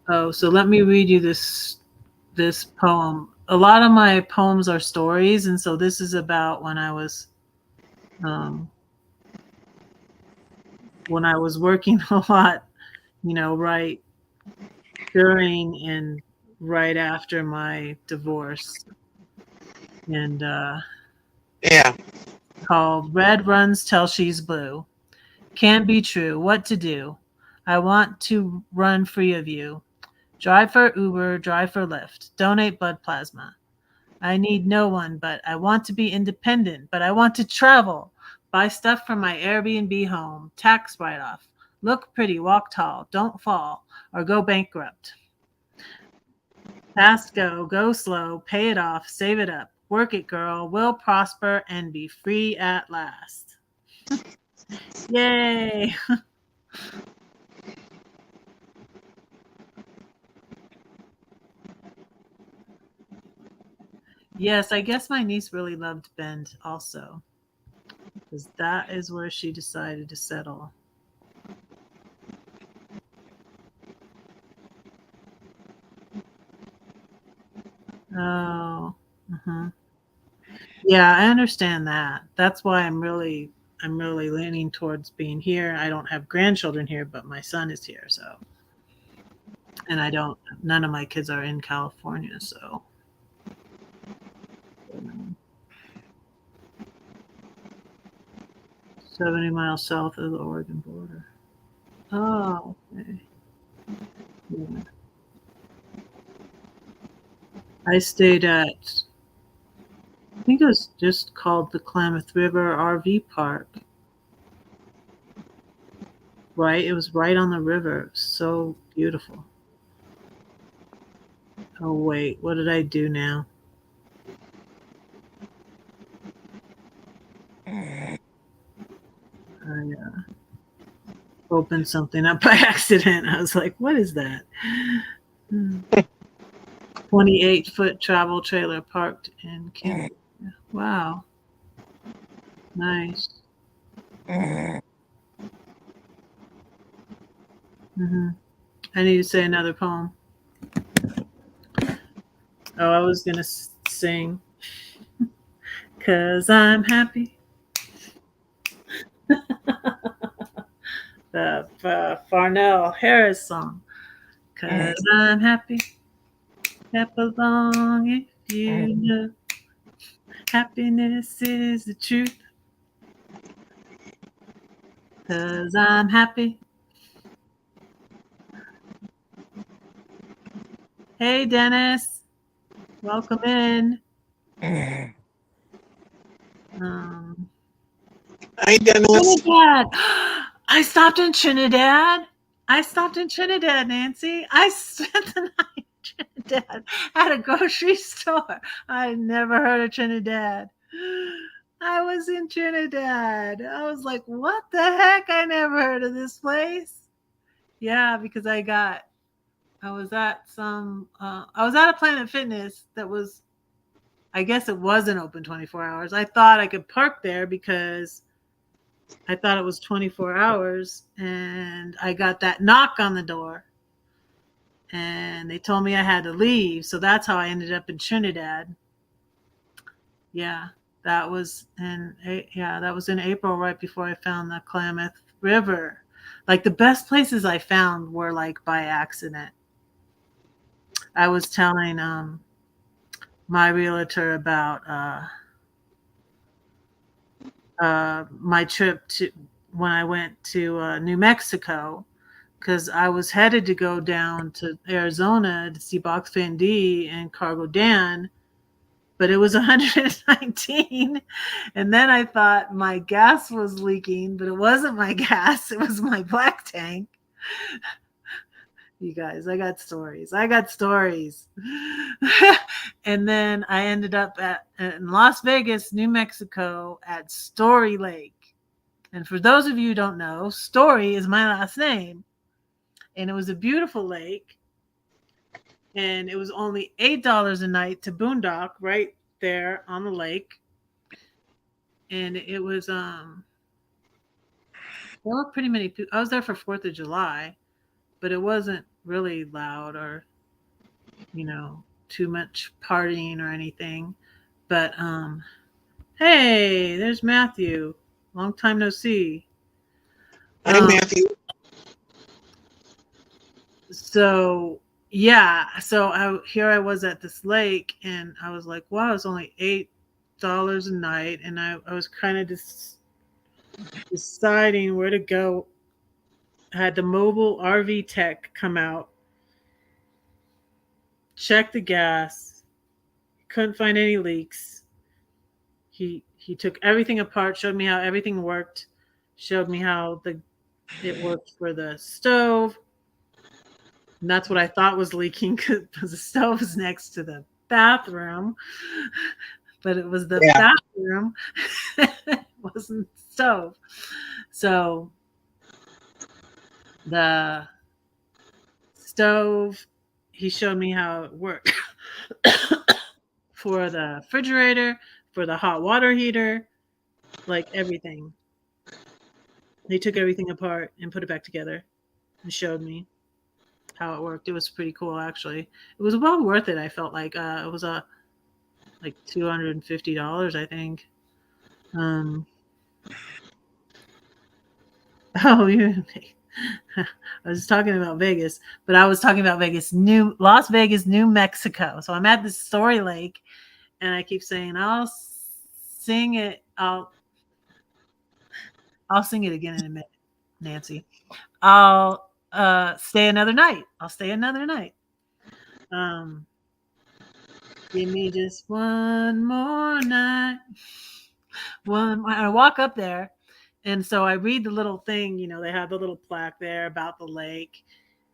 Oh, so let me read you this poem. A lot of my poems are stories, and so this is about um, when I was working a lot, right during and right after my divorce, and Yeah. called "Red Runs Till She's Blue." Can't be true. What to do? I want to run free of you. Drive for Uber, drive for Lyft, donate blood plasma. I need no one, but I want to be independent, but I want to travel, buy stuff from my Airbnb home, tax write off, look pretty, walk tall, don't fall, or go bankrupt. Fast go slow, pay it off, save it up, work it, girl, will prosper and be free at last. Yay! Yes, I guess my niece really loved Bend also, because that is where she decided to settle. Oh, yeah, I understand that. That's why I'm really leaning towards being here. I don't have grandchildren here, but my son is here, so, and none of my kids are in California, so. 70 miles south of the Oregon border. Oh, okay. Yeah. I stayed at, I think it was just called the Klamath River RV Park. Right? It was right on the river. It was so beautiful. Oh, wait. What did I do now? I opened something up by accident. I was like, what is that? 28-foot travel trailer parked in Canada. Wow. Nice. Hmm. I need to say another poem. Oh, I was going to sing. 'Cause I'm happy. The Farnell Harris song. 'Cause I'm happy. Clap along if you know. Happiness is the truth. 'Cause I'm happy. Hey, Dennis. Welcome in. Hi, Dennis. Trinidad. I stopped in Trinidad. Nancy. I spent the night in Trinidad at a grocery store. I never heard of Trinidad. I was in Trinidad. I was like, what the heck? I never heard of this place. Yeah, because I was at a Planet Fitness that was, I guess it wasn't open 24 hours. I thought I could park there because I thought it was 24 hours, and I got that knock on the door and they told me I had to leave. So that's how I ended up in Trinidad. Yeah, that was in April, right before I found the Klamath River. Like the best places I found were like by accident. I was telling my realtor about my trip to when I went to New Mexico, because I was headed to go down to Arizona to see Box Fan D and Cargo Dan, but it was 119. And then I thought my gas was leaking, but it wasn't my gas, it was my black tank. You guys, I got stories. And then I ended up in Las Vegas, New Mexico at Story Lake. And for those of you who don't know, Story is my last name. And it was a beautiful lake. And it was only $8 a night to boondock right there on the lake. And it was there were pretty many people. I was there for 4th of July, but it wasn't really loud or too much partying or anything. But hey, there's Matthew. Long time no see. Hi, Matthew. So yeah, so here I was at this lake, and I was like, wow, it's only $8 a night, and I was kind of deciding where to go. I had the mobile RV tech come out, check the gas, couldn't find any leaks. He took everything apart, showed me how everything worked, showed me how it worked for the stove. And that's what I thought was leaking, because the stove was next to the bathroom. But it was the bathroom. It wasn't the stove. So the stove, he showed me how it worked for the refrigerator, for the hot water heater, like everything. They took everything apart and put it back together and showed me how it worked. It was pretty cool, actually. It was well worth it. I felt like it was like $250, I think. Oh, I was talking about Vegas, but I was talking about Las Vegas, New Mexico. So I'm at this Story Lake, and I keep saying, I'll sing it. I'll sing it again in a minute, Nancy. I'll stay another night. Give me just one more night. I walk up there, and so I read the little thing. They have the little plaque there about the lake,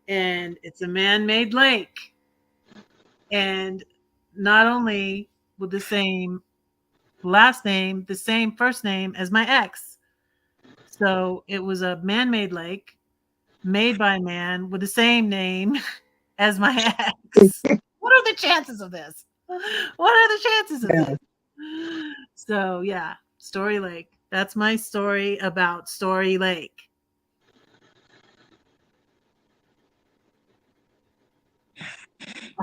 and it's a man-made lake. And not only with the same last name, the same first name as my ex. So it was a man-made lake, made by a man with the same name as my ex. What are the chances of this? What are the chances of Yeah. this? So yeah, Story Lake. That's my story about Story Lake.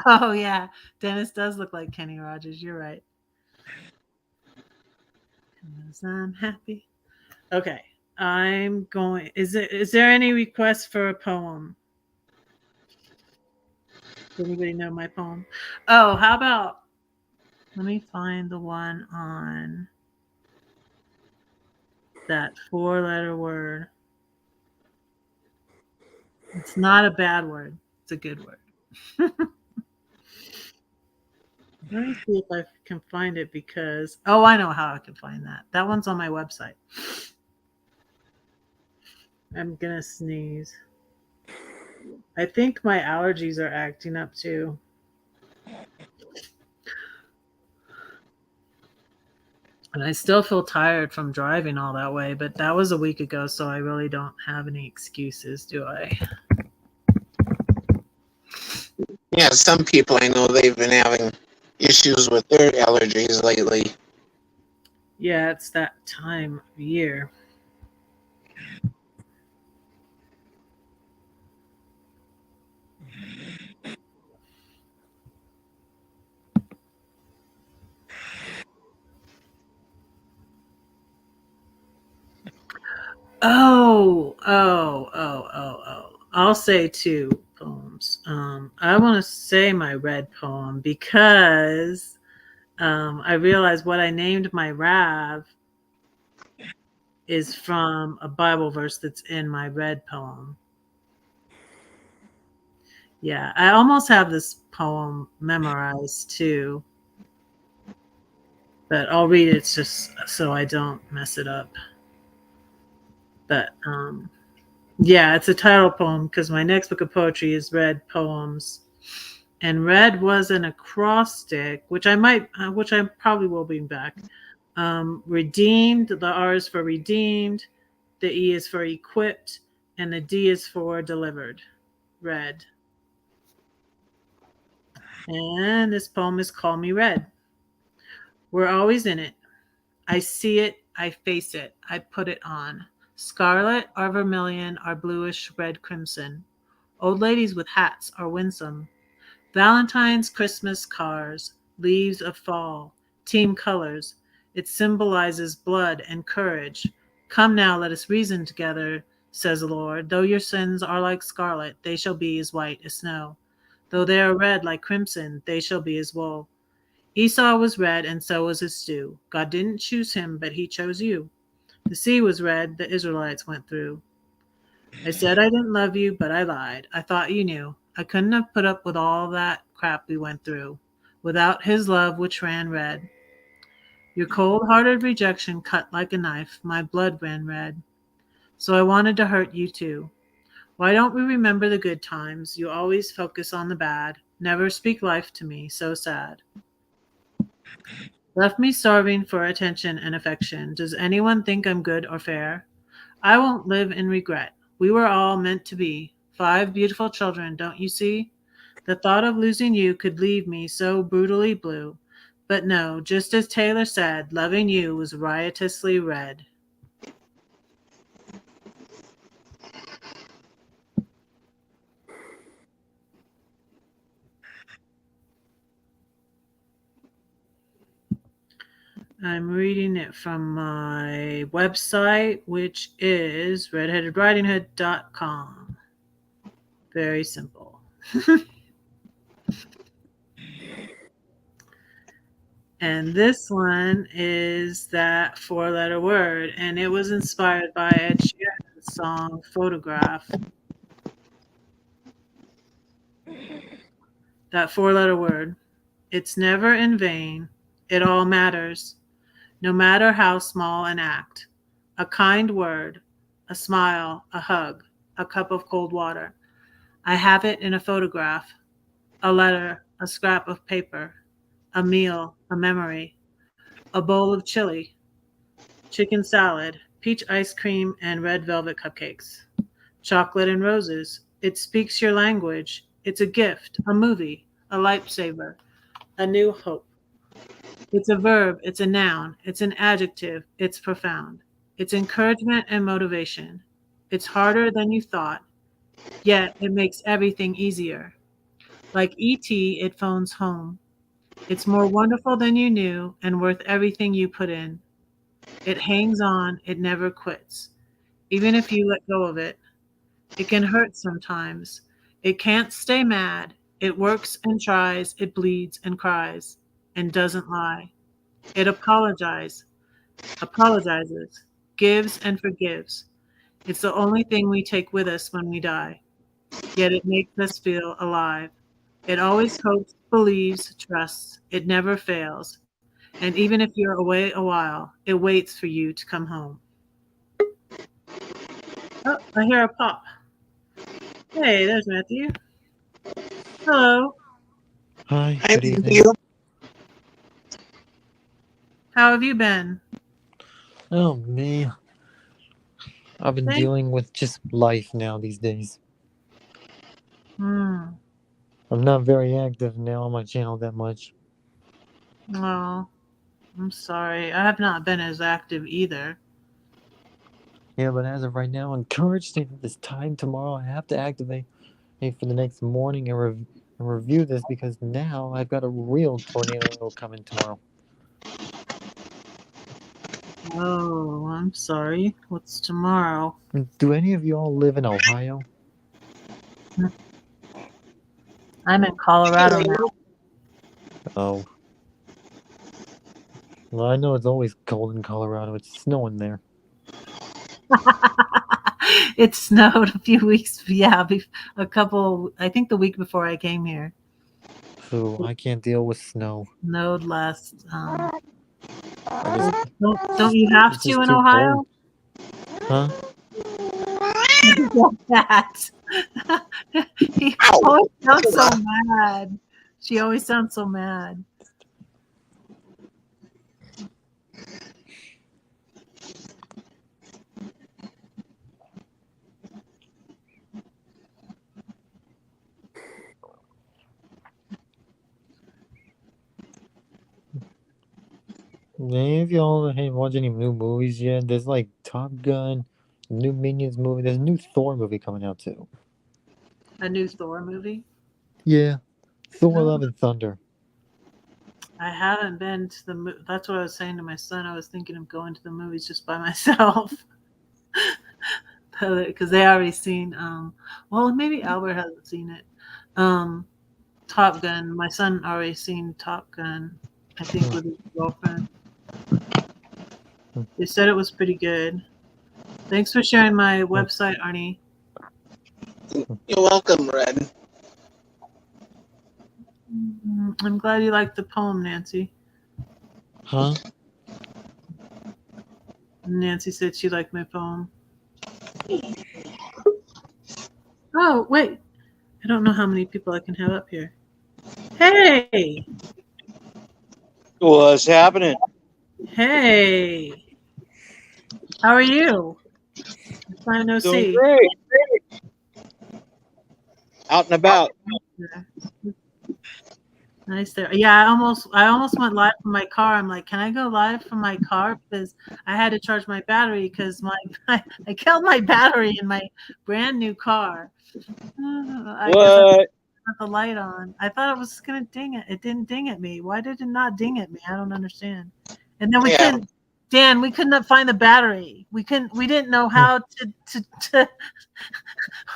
Oh yeah, Dennis does look like Kenny Rogers. You're right. 'Cause I'm happy. Okay, I'm going. Is there any request for a poem? Does anybody know my poem? Oh, how about let me find the one on that 4-letter word. It's not a bad word. It's a good word. Let me see if I can find it because I know how I can find that. That one's on my website. I'm gonna sneeze. I think my allergies are acting up too. And I still feel tired from driving all that way, but that was a week ago, so I really don't have any excuses, do I? Yeah, some people I know they've been having issues with their allergies lately. Yeah, it's that time of year. Oh. I'll say two poems. I want to say my red poem because I realized what I named my Rav is from a Bible verse that's in my red poem. Yeah, I almost have this poem memorized too, but I'll read it just so I don't mess it up. But yeah, it's a title poem because my next book of poetry is Red Poems, and red was an acrostic, which I probably will bring back. Redeemed, the R is for redeemed, the E is for equipped, and the D is for delivered. Red. And this poem is Call Me Red. We're always in it. I see it, I face it, I put it on. Scarlet or vermilion or bluish red crimson. Old ladies with hats are winsome. Valentine's Christmas cars, leaves of fall, team colors. It symbolizes blood and courage. Come now, let us reason together, says the Lord. Though your sins are like scarlet, they shall be as white as snow. Though they are red like crimson, they shall be as wool. Esau was red, and so was his stew. God didn't choose him, but he chose you. The sea was red, the Israelites went through. I said I didn't love you, but I lied. I thought you knew. I couldn't have put up with all that crap we went through without his love, which ran red. Your cold hearted rejection cut like a knife. My blood ran red. So I wanted to hurt you too. Why don't we remember the good times? You always focus on the bad. Never speak life to me. So sad. Left me starving for attention and affection. Does anyone think I'm good or fair? I won't live in regret. We were all meant to be. 5 beautiful children, don't you see? The thought of losing you could leave me so brutally blue. But no, just as Taylor said, loving you was riotously red. I'm reading it from my website, which is redheadedridinghood.com. Very simple. And this one is that 4-letter word, and it was inspired by Ed Sheeran's song Photograph. That 4-letter word. It's never in vain. It all matters, no matter how small an act. A kind word, a smile, a hug, a cup of cold water. I have it in a photograph, a letter, a scrap of paper, a meal, a memory, a bowl of chili, chicken salad, peach ice cream, and red velvet cupcakes. Chocolate and roses. It speaks your language. It's a gift, a movie, a lifesaver, a new hope. It's a verb, it's a noun, it's an adjective, it's profound. It's encouragement and motivation. It's harder than you thought, yet it makes everything easier. Like ET, it phones home. It's more wonderful than you knew and worth everything you put in. It hangs on, it never quits. Even if you let go of it, it can hurt sometimes. It can't stay mad. It works and tries, it bleeds and cries and doesn't lie. It apologizes, gives and forgives. It's the only thing we take with us when we die, yet it makes us feel alive. It always hopes, believes, trusts. It never fails. And even if you're away a while, it waits for you to come home. Oh, I hear a pop. Hey, there's Matthew. Hello. Hi, I good evening. you. How have you been? Oh man, I've been Thank- dealing with just life now these days. Hmm. I'm not very active now on my channel that much. Oh, I'm sorry. I have not been as active either. Yeah, but as of right now, I'm encouraged at this time tomorrow. I have to activate for the next morning and review this because now I've got a real tornado coming tomorrow. Oh, I'm sorry. What's tomorrow? Do any of you all live in Ohio? I'm in Colorado now. Oh. Well, I know it's always cold in Colorado. It's snowing there. It snowed a few weeks. Yeah, a couple. I think the week before I came here, So I can't deal with snow. snowed last. I just, Don't you have it's to just in too Ohio? cold. Huh? That. He Ow. always sounds so mad. She always sounds so mad. Any of y'all have watched any new movies yet? There's like Top Gun, new Minions movie. There's a new Thor movie coming out too. A new Thor movie. Yeah, Thor: No. Love and Thunder. I haven't been to the. That's what I was saying to my son. I was thinking of going to the movies just by myself, because they already seen. Well, maybe Albert hasn't seen it. Top Gun. My son already seen Top Gun. I think with his girlfriend. They said it was pretty good. Thanks for sharing my website, Arnie. You're welcome, Red. I'm glad you liked the poem, Nancy. Huh? Nancy said she liked my poem. Oh, wait. I don't know how many people I can have up here. Hey. What's happening? Hey. How are you? Fine, no Doing see. great. Out and about. Nice there. Yeah, I almost went live from my car. I'm like, can I go live from my car? Because I had to charge my battery because I killed my battery in my brand new car. I guess I What? got the light on. I thought it was gonna ding it. It didn't ding at me. Why did it not ding at me? I don't understand. And then we Yeah. couldn't. Dan, we couldn't find the battery. We didn't know how to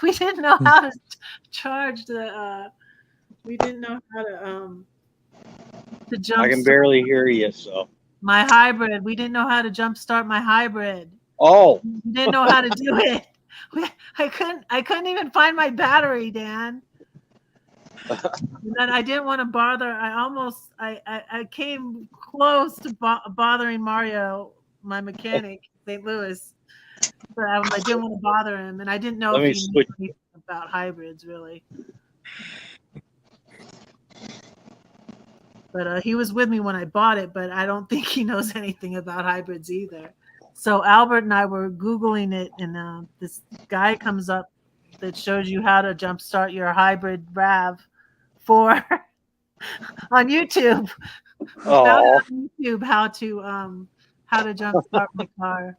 we didn't know how to charge the we didn't know how to jump I can barely hear you, so. my hybrid. We didn't know how to jump start my hybrid. Oh, We didn't know how to do it. I couldn't even find my battery, Dan. And then I didn't want to bother. I came close to bothering Mario, my mechanic, St. Louis, but I didn't want to bother him, and I didn't know Let me if he knew switch. anything about hybrids really. But he was with me when I bought it, but I don't think he knows anything about hybrids either. So Albert and I were Googling it, and this guy comes up that shows you how to jumpstart your hybrid RAV4 on YouTube. Found Oh, it on YouTube how to jumpstart my car.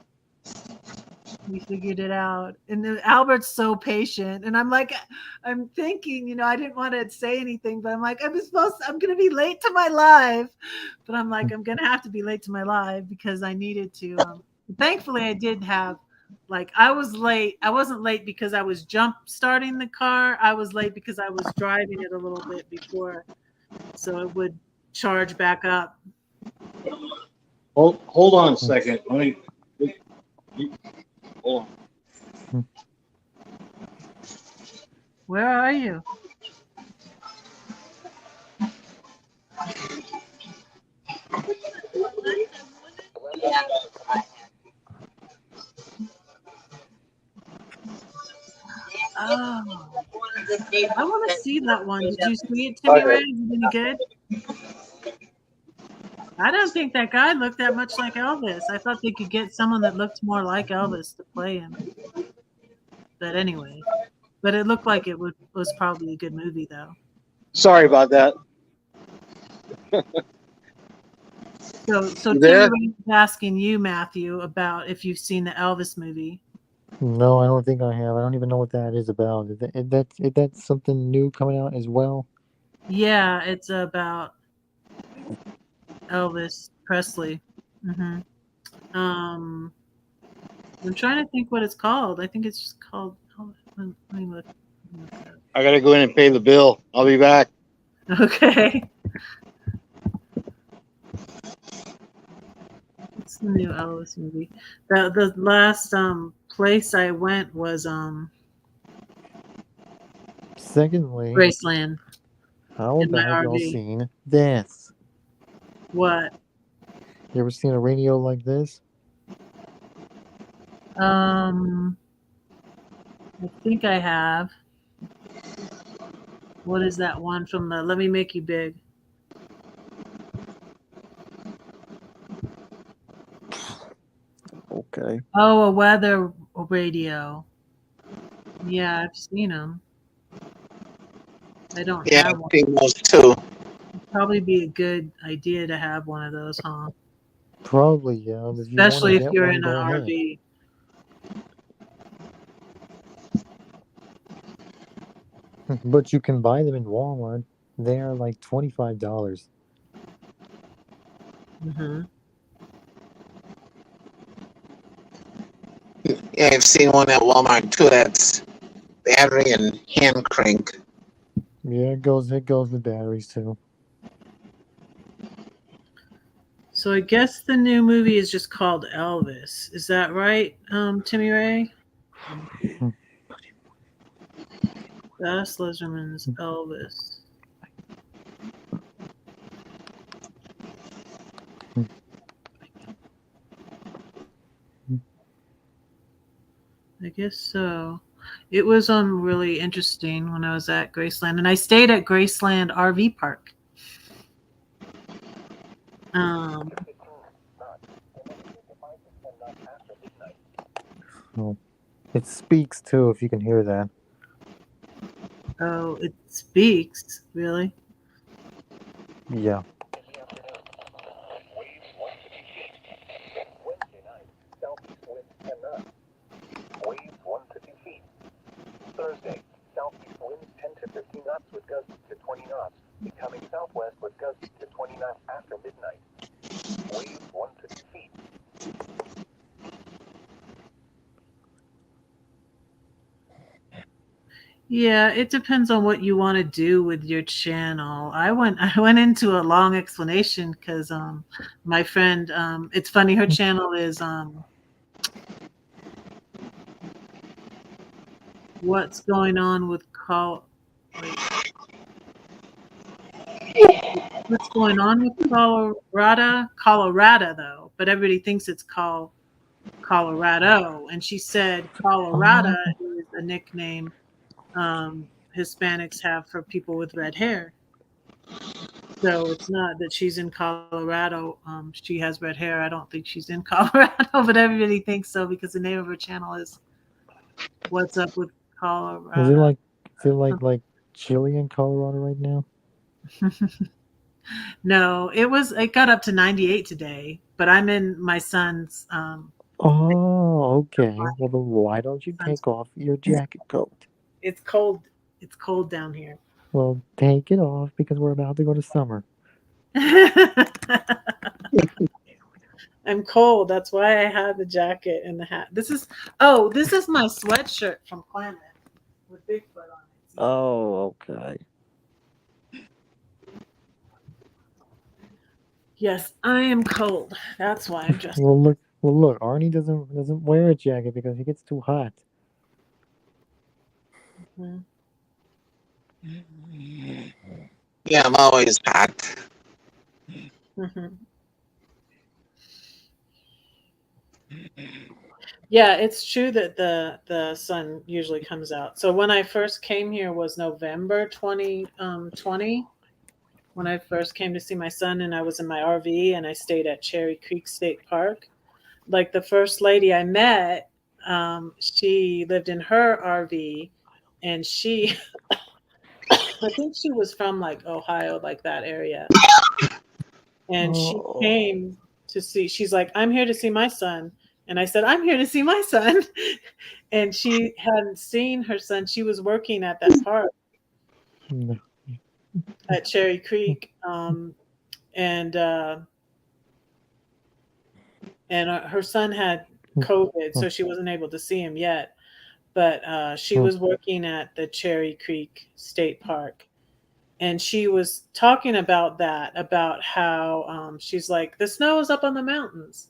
We figured it out. And then Albert's so patient. And I'm thinking, I didn't want to say anything, but I'm like, I'm gonna be late to my live. But I'm like, I'm gonna have to be late to my live because I needed to. Thankfully I did have I was late. I wasn't late because I was jump starting the car. I was late because I was driving it a little bit before so it would charge back up. hold on a second. Hold on. Where are you? Oh, I want to see that one. Did you see it, Timmy Ray? Is it any good? I don't think that guy looked that much like Elvis. I thought they could get someone that looked more like Elvis to play him. But anyway, it looked like it was probably a good movie, though. Sorry about that. So You Timmy there? Ray is asking you, Matthew, about if you've seen the Elvis movie. No, I don't think I have. I don't even know what that is about. Is that something new coming out as well? Yeah, it's about Elvis Presley. I'm trying to think what it's called. I think it's just called. Let me look. I gotta go in and pay the bill. I'll be back. Okay. It's the new Elvis movie. The last place I went was Secondly, Graceland. how in my about y'all RV. seen this? What? You ever seen a radio like this? I think I have. What is that one from the Let Me Make You Big? Okay. Oh, a weather radio. Yeah, I've seen them. I don't Yeah, have one. I've seen those too. It'd probably be a good idea to have one of those, huh? Probably, yeah. If you want Especially to if get you're one, in go an ahead. RV. But you can buy them in Walmart. They are like $25. Yeah, I've seen one at Walmart too. That's battery and hand crank. Yeah, it goes with batteries too. So I guess the new movie is just called Elvis. Is that right, Timmy Ray? Baz Luhrmann's Elvis. I guess so. It was really interesting when I was at Graceland, and I stayed at Graceland RV Park. It speaks too, if you can hear that. Oh, it speaks, really? Yeah. Thursday, southeast winds 10 to 15 knots with gusts to 20 knots. Becoming southwest with gusts to 20 knots after midnight. Waves 1 to 2 feet. Yeah, it depends on what you want to do with your channel. I went into a long explanation because my friend, it's funny, her channel is what's going on with what's going on with Colorado though, but everybody thinks it's called Colorado, and she said Colorado is a nickname Hispanics have for people with red hair. So it's not that she's in Colorado. She has red hair. I don't think she's in Colorado, but everybody thinks so because the name of her channel is What's Up with Colorado. Is it like chilly in Colorado right now? No, it got up to 98 today, but I'm in my son's Oh, okay. Well, then why don't you son's take off your jacket coat? it's cold. It's cold down here. Well, take it off because we're about to go to summer. I'm cold. That's why I have the jacket and the hat. This is my sweatshirt from Planet with Bigfoot on it. See? Oh, okay. Yes, I am cold. That's why I'm just. Well, look. Arnie doesn't wear a jacket because he gets too hot. Mhm. Yeah, I'm always hot. Mhm. Yeah, it's true that the sun usually comes out. So when I first came here was November 2020. When I first came to see my son, and I was in my RV and I stayed at Cherry Creek State Park. Like the first lady I met, she lived in her RV, and she, I think she was from like Ohio, like that area. And she Oh, came to see, she's like, I'm here to see my son. And I said, I'm here to see my son. And she hadn't seen her son. She was working at that park no. at Cherry Creek. And her son had COVID, so she wasn't able to see him yet. But she was working at the Cherry Creek State Park, and she was talking about that, about how she's like, the snow is up on the mountains.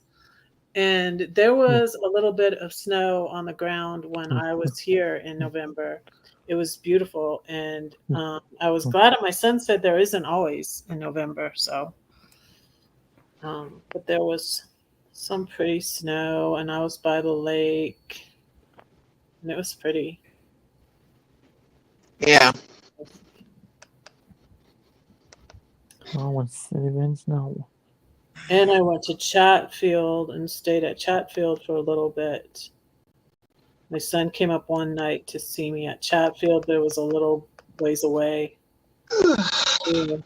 And there was a little bit of snow on the ground when I was here in November. It was beautiful, and I was glad. And my son said there isn't always in November, so. But there was some pretty snow, and I was by the lake, and it was pretty. Yeah. I want events now. And I went to Chatfield and stayed at Chatfield for a little bit. My son came up one night to see me at Chatfield, but it was a little ways away. Yeah.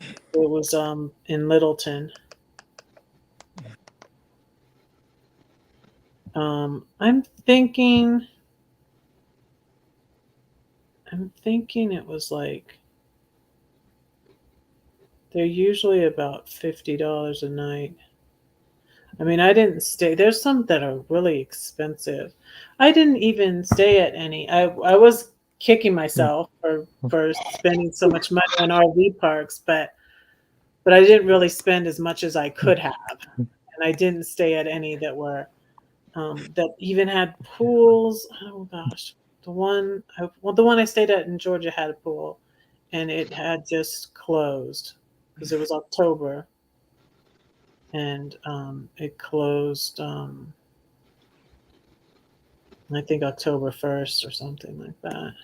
It was in Littleton. I'm thinking it was like they're usually about $50 a night. I mean, I didn't stay. There's some that are really expensive. I didn't even stay at any. I was kicking myself for spending so much money on RV parks, but I didn't really spend as much as I could have, and I didn't stay at any that were that even had pools. Oh gosh, the one I stayed at in Georgia had a pool, and it had just closed because it was October, and it closed. I think October 1st or something like that.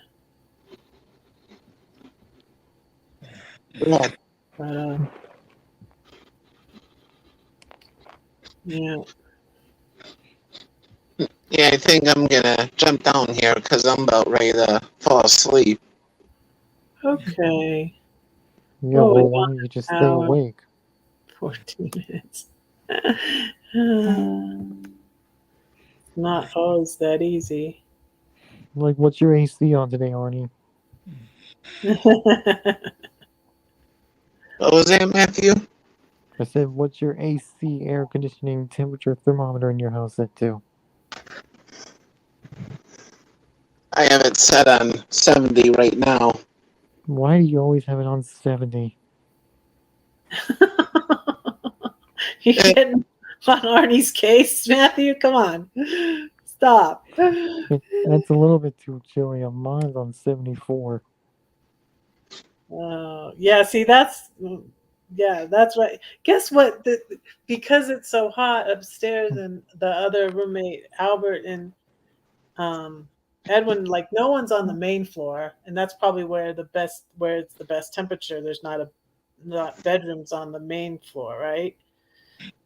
Yeah. But yeah. Yeah, I think I'm gonna jump down here because I'm about ready to fall asleep. Okay. Yeah, Oh, well, why don't you just stay hour, awake? 14 minutes. Not always that easy. Like, what's your AC on today, Arnie? What was that, Matthew? I said, what's your AC air conditioning temperature thermometer in your house set to? I have it set on 70 right now. Why do you always have it on 70? You're getting on Arnie's case, Matthew. Come on. Stop. That's a little bit too chilly. Mine's on 74. Yeah, see, that's right. Guess what? Because it's so hot upstairs, and the other roommate, Albert and Edwin, like no one's on the main floor, and that's probably where it's the best temperature. There's not bedrooms on the main floor, right?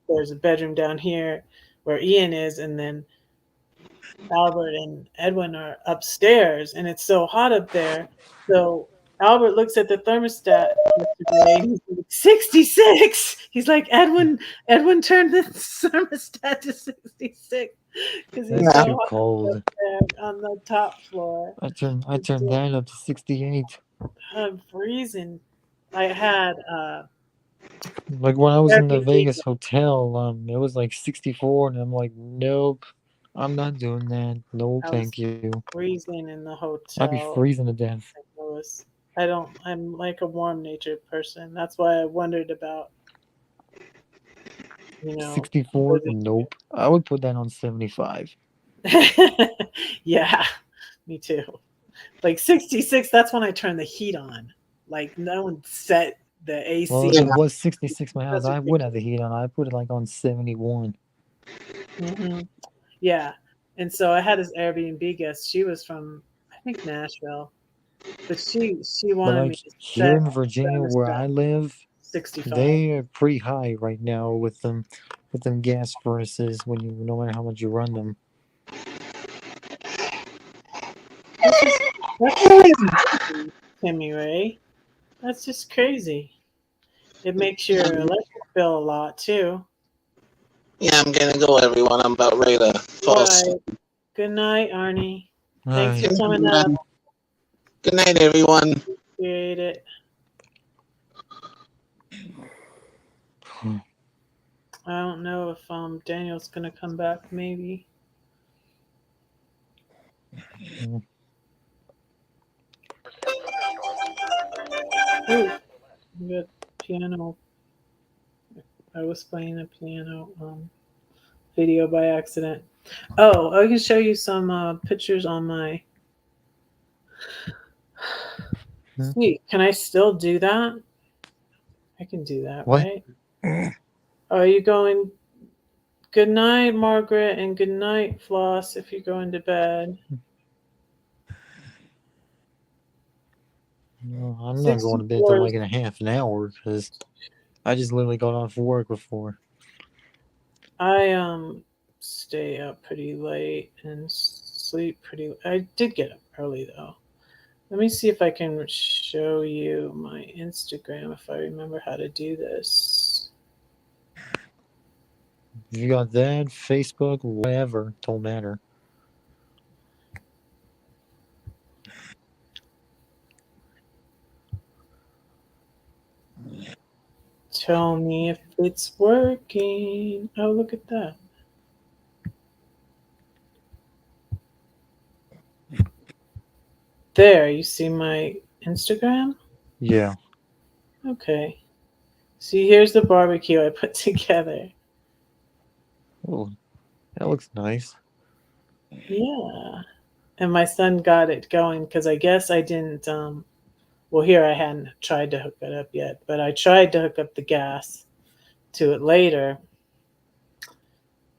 There's a bedroom down here where Ian is, and then Albert and Edwin are upstairs, and it's so hot up there. So Albert looks at the thermostat yesterday, and he's like, 66. He's like, Edwin turned the thermostat to 66 because he's That's Yeah. so too hot up cold. there on the top floor. I turned that up to 68. I'm freezing. I had Like when I was in the Airbnb Vegas hotel, it was like 64, and I'm like, nope, I'm not doing that. No, I was thank you. freezing in the I'd be hotel freezing to death. in St. Louis. I'm like a warm natured person. That's why I wondered about, 64? living Nope. I would put that on 75. here. Yeah, me too. Like 66, that's when I turn the heat on. Like no one set the Well, AC. if it was 66 my house, That's I would ridiculous. have the heat on. I'd put it like on 71. Hmm. Yeah. And so I had this Airbnb guest. She was from, I think, Nashville. But she But wanted me like to here set in the Virginia where thermostat I live, 65. they are pretty high right now with them gas furnaces when you no matter how much you run them. That's crazy, Timmy Ray. That's just crazy. It makes your electric bill a lot too. Yeah, I'm gonna go, everyone. I'm about ready to All fall asleep. right. Good night, Arnie. All Thanks right. for coming up. Good night, everyone. Appreciate it. I don't know if Daniel's gonna come back. Maybe. Ooh, we got piano. I was playing a piano video by accident. Oh, I can show you some pictures on my. Hmm. Sweet. Can I still do that? I can do that, What? right? Are you going? Good night, Margaret, and good night, Floss, if you're going to bed. No, I'm not going to bed till 64 like in a half an hour because I just literally got off work before. I stay up pretty late and sleep pretty. I did get up early though. Let me see if I can show you my Instagram if I remember how to do this. If you got that, Facebook, whatever, don't matter. Tell me if it's working. Oh, look at that. There, you see my Instagram? Yeah. Okay. See, here's the barbecue I put together. Oh, that looks nice. Yeah. And my son got it going because I guess I didn't. Well, here I hadn't tried to hook it up yet, but I tried to hook up the gas to it later.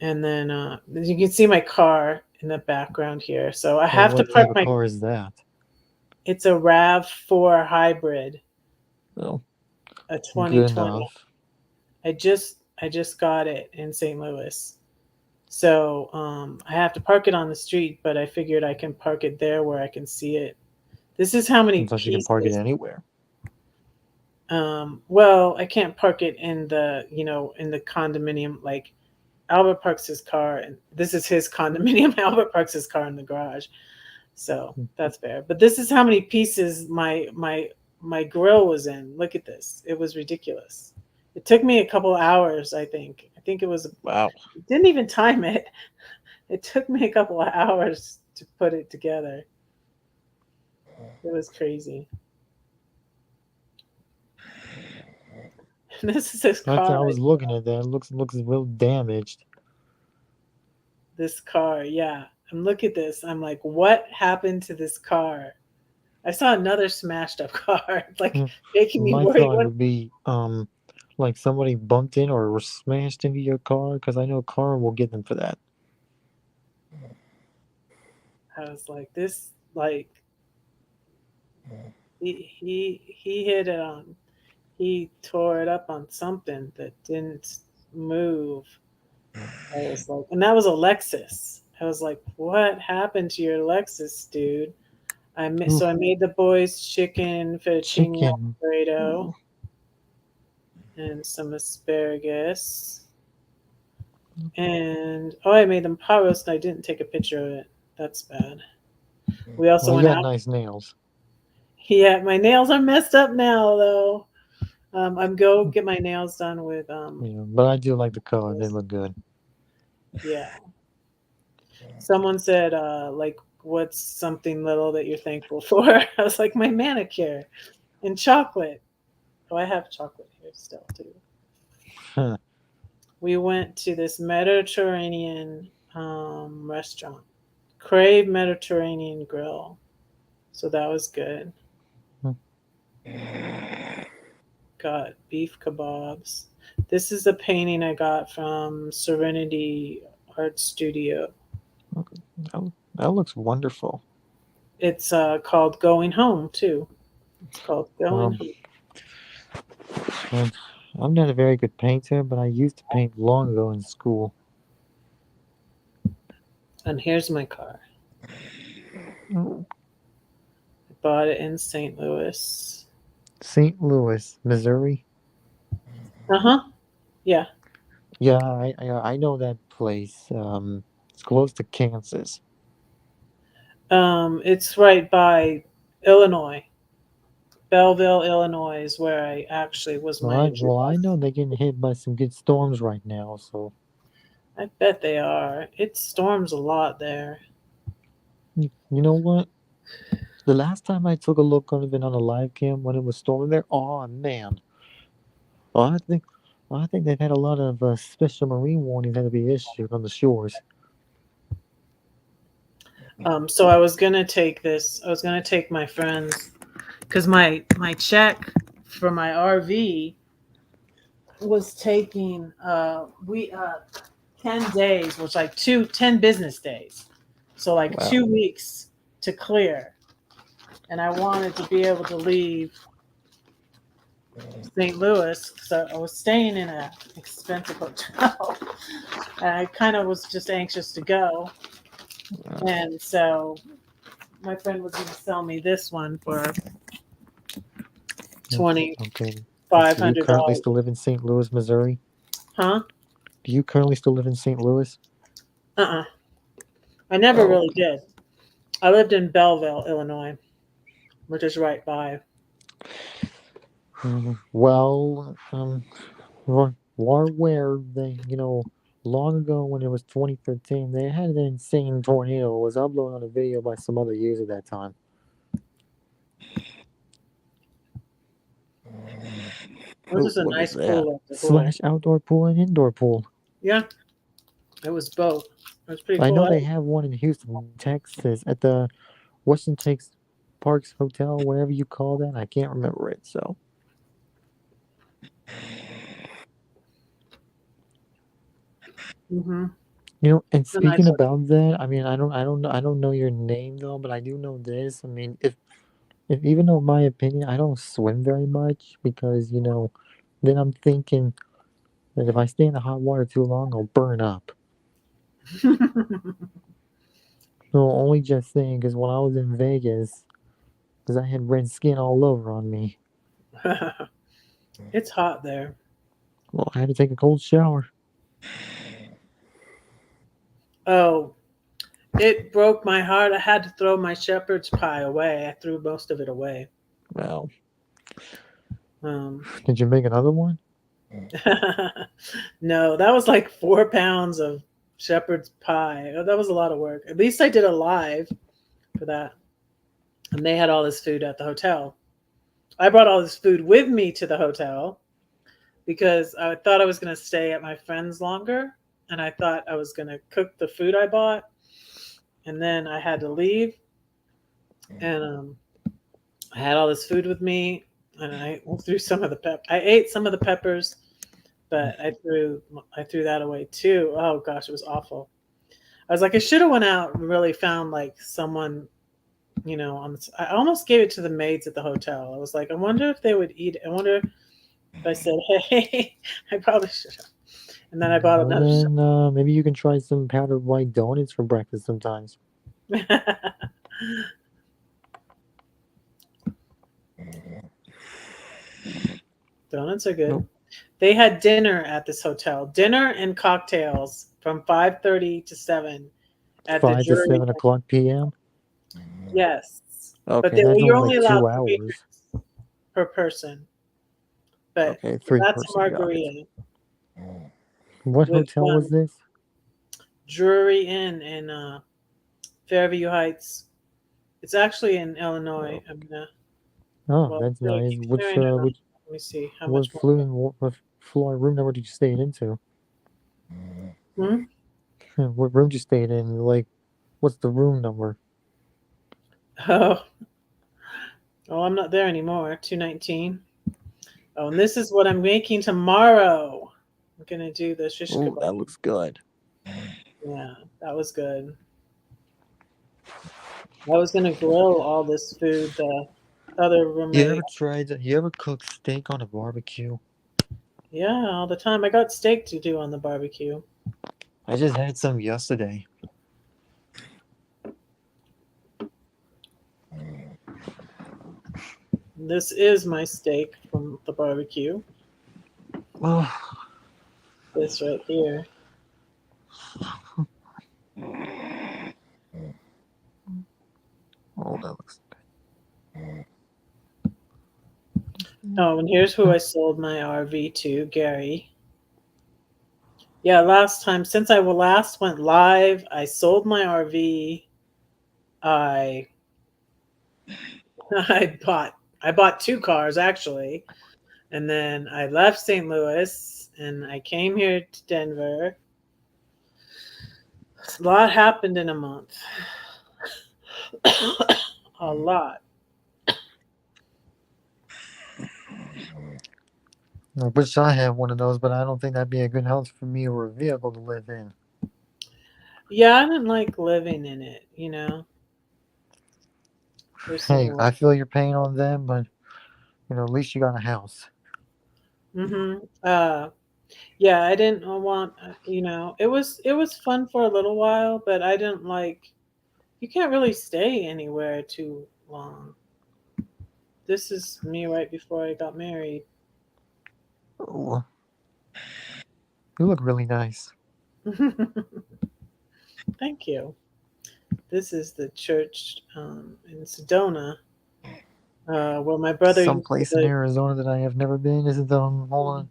And then you can see my car in the background here. So I have to What park type of my. car is that? It's a RAV4 hybrid, Well, a good 2020. enough. I just got it in St. Louis. So I have to park it on the street, but I figured I can park it there where I can see it. This is how many Thought you can park it pieces. anywhere. Well, I can't park it in the in the condominium. Like Albert parks his car, and this is his condominium. Albert parks his car in the garage, so that's fair. But this is how many pieces my grill was in. Look at this. It was ridiculous. It took me a couple hours. I think it was. Wow. Didn't even time it. It took me a couple of hours to put it together. It was crazy. This is his I car. was looking at that. It looks real damaged. This car, yeah. And look at this. I'm like, what happened to this car? I saw another smashed up car. Like making me My worry. thought would be like somebody bumped in or were smashed into your car because I know car will get them for that. I was like, this like he hit it on he tore it up on something that didn't move. I was like, and that was a Lexus. I was like, what happened to your Lexus, dude? Oof. So I made the boys chicken fettuccine Chicken. Alfredo and some asparagus. And I made them pot roast and I didn't take a picture of it. That's bad. We also Well, you went got out. nice nails. Yeah, my nails are messed up now though. I'm go get my nails done with Yeah, but I do like the color. They look good. yeah. Someone said like what's something little that you're thankful for? I was like my manicure and chocolate. Oh, I have chocolate here still too. Huh. We went to this Mediterranean restaurant, Crave Mediterranean Grill. So that was good. Got beef kebabs. This is a painting I got from Serenity Art Studio. That looks wonderful. It's called Going Home too. It's called Going Um, Home. and I'm not a very good painter, but I used to paint long ago in school. And here's my car. Oh, I bought it in St. Louis. St. Louis, Missouri. Uh-huh. Yeah. Yeah, I know that place. It's close to Kansas. It's right by Illinois. Belleville, Illinois is where I actually was my entry. I know they're getting hit by some good storms right now. So I bet they are. It storms a lot there. you know what? The last time I took a look on it on a live cam when it was storming there, oh man, oh, I think they've had a lot of special marine warnings had to be issued on the shores. So I was gonna take this. I was gonna take my friends because my check for my RV was taking we 10 days, which like 10 business days, so like Wow. 2 weeks to clear, and I wanted to be able to leave St. Louis, so I was staying in an expensive hotel, and I kind of was just anxious to go, and so my friend was going to sell me this one for Okay. Do you currently $2,500. still live in St. Louis, Missouri? Huh? Do you currently still live in St. Louis? I never Oh, really did. I lived in Belleville, Illinois, which is right by. Well, we're aware that, long ago when it was 2013, they had an insane tornado. It was uploaded on a video by some other user that time. This is a What was nice that? pool at the pool. / outdoor pool and indoor pool. Yeah, it was both. It was pretty I cool. know they have one in Houston, Texas, at the Western Takes Parks Hotel, whatever you call that. I can't remember it. So, Mm-hmm. and It's a nice speaking hotel. about that, I mean, I don't know your name though, but I do know this. I mean, if even though in my opinion, I don't swim very much because then I'm thinking that if I stay in the hot water too long, I'll burn up. No, only just saying because when I was in Vegas, because I had red skin all over on me. It's hot there. Well, I had to take a cold shower. Oh, it broke my heart. I had to throw my shepherd's pie away. I threw most of it away. Well, Um, did you make another one? no, that was like 4 pounds of shepherd's pie. Oh, that was a lot of work. At least I did a live for that. And they had all this food at the hotel. I brought all this food with me to the hotel because I thought I was going to stay at my friend's longer. And I thought I was going to cook the food I bought. And then I had to leave. And I had all this food with me. And I threw some of the I ate some of the peppers, but I threw that away too. Oh gosh, it was awful. I was like, I should have went out and really found like someone, I almost gave it to the maids at the hotel. I was like, I wonder if they would eat it. I wonder if I said, hey, I probably should have. And then I bought Well, another. then maybe you can try some powdered white donuts for breakfast sometimes. Donuts are good. Nope. They had dinner at this hotel. Dinner and cocktails from 5:30 to 7 at the 5 to Drury. 7 o'clock p.m. Yes. But Okay, that's you're only only like allowed 2 3 hours. drinks per person. But Okay, that's 3 a person, got it. margarita What with hotel was this? Drury Inn in Fairview Heights. It's actually in Illinois. Oh, Well, that's no, nice. keep Which staring at them. which Let me see how what much more. what floor room number did you stay into? Hmm? What room did you stay in? Like, what's the room number? Oh, well, I'm not there anymore. 219. Oh, and this is what I'm making tomorrow. I'm gonna do the shish Oh, kebab. that looks good. Yeah, that was good. I was gonna grill all this food. The other roommate. You ever cook steak on a barbecue? Yeah, all the time. I got steak to do on the barbecue. I just had some yesterday. This is my steak from the barbecue. Oh, This right here. oh, that looks Oh, and here's who I sold my RV to, Gary. Yeah, last time since I last went live, I sold my RV. I I bought 2 cars actually, and then I left St. Louis and I came here to Denver. A lot happened in a month. A lot. I wish I had one of those, but I don't think that'd be a good house for me or a vehicle to live in. Yeah, I didn't like living in it, you know. There's some Hey, I feel your pain on them, but at least you got a house. Mm-hmm. Yeah, I didn't want, it was fun for a little while, but I didn't like. You can't really stay anywhere too long. This is me right before I got married. Oh, you look really nice. Thank you. This is the church in Sedona, where my brother used to Someplace in live. Arizona that I have never been. Is it hold on.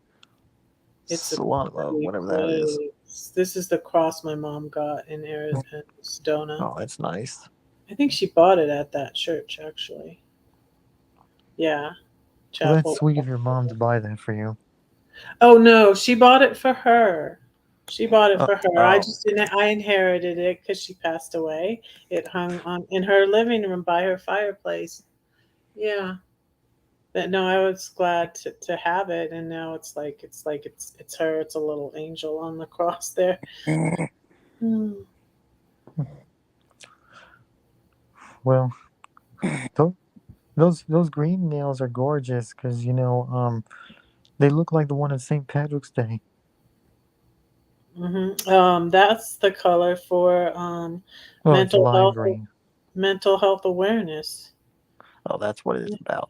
It's a Solana, pretty whatever that is. place. This is the cross my mom got in Sedona. Oh, that's nice. I think she bought it at that church, actually. Yeah. Well, that's Chapel. sweet of your mom to buy that for you. Oh no, she bought it for her. She bought it for her. I Oh. just didn't. I inherited it because she passed away. It hung on in her living room by her fireplace. Yeah, but no, I was glad to have it, and now it's her. It's a little angel on the cross there. Hmm. Well, those green nails are gorgeous because they look like the one on St. Patrick's Day. That's the color for Oh, it's mental lime health green. mental health awareness. Oh, that's what it is about.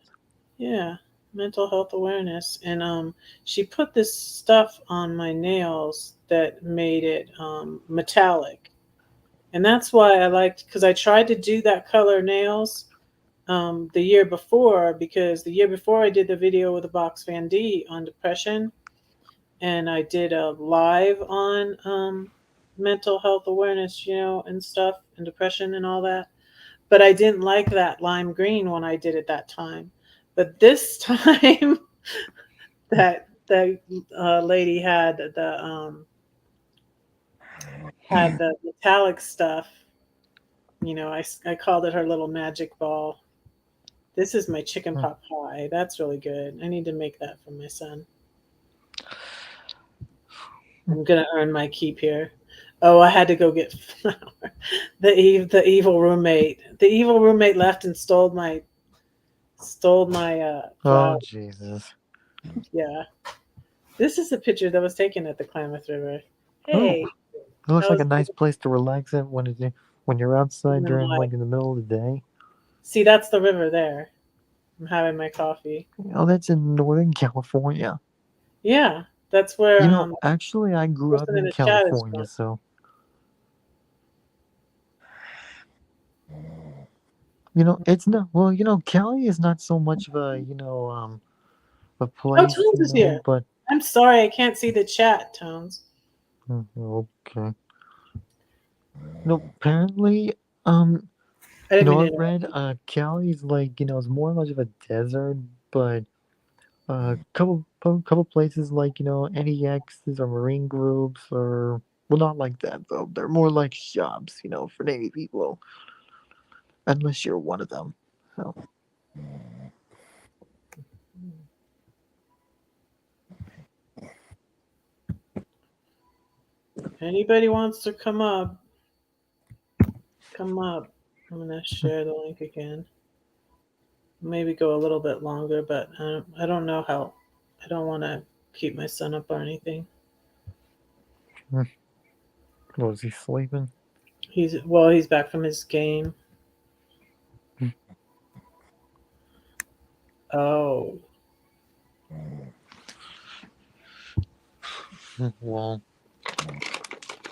Yeah, mental health awareness. And she put this stuff on my nails that made it metallic. And that's why I liked, because I tried to do that color nails the year before, because the year before I did the video with the Box Van D on depression, and I did a live on mental health awareness, and stuff, and depression and all that. But I didn't like that lime green when I did it that time. But this time, that lady had the metallic stuff. I called it her little magic ball. This is my chicken pot pie. That's really good. I need to make that for my son. I'm gonna earn my keep here. Oh, I had to go get flour. The evil roommate. The evil roommate left and stole my Oh, flour. Jesus. Yeah. This is a picture that was taken at the Klamath River. Hey, It looks I like was a nice place to relax at when you're outside No, during I- like in the middle of the day. see, that's the river there. I'm having my coffee. Oh, that's in Northern California. Yeah, that's where You know, actually, I the grew up person in in the chat is California, from. so you know, it's not well. You know, Cali is not so much of a a Oh, place, Tones is here. but I'm sorry, I can't see the chat, Tones. okay. No, apparently, I you didn't know, mean I to interrupt. read Cali's like it's more much of a desert, but couple places like NEXs or marine groups or well, not like that though. They're more like shops, for Navy people, unless you're one of them. So. If anybody wants to come up, come up. I'm gonna share the link again. Maybe go a little bit longer, but I don't know how. I don't want to keep my son up or anything. Was he sleeping? He's back from his game. Oh, Well, how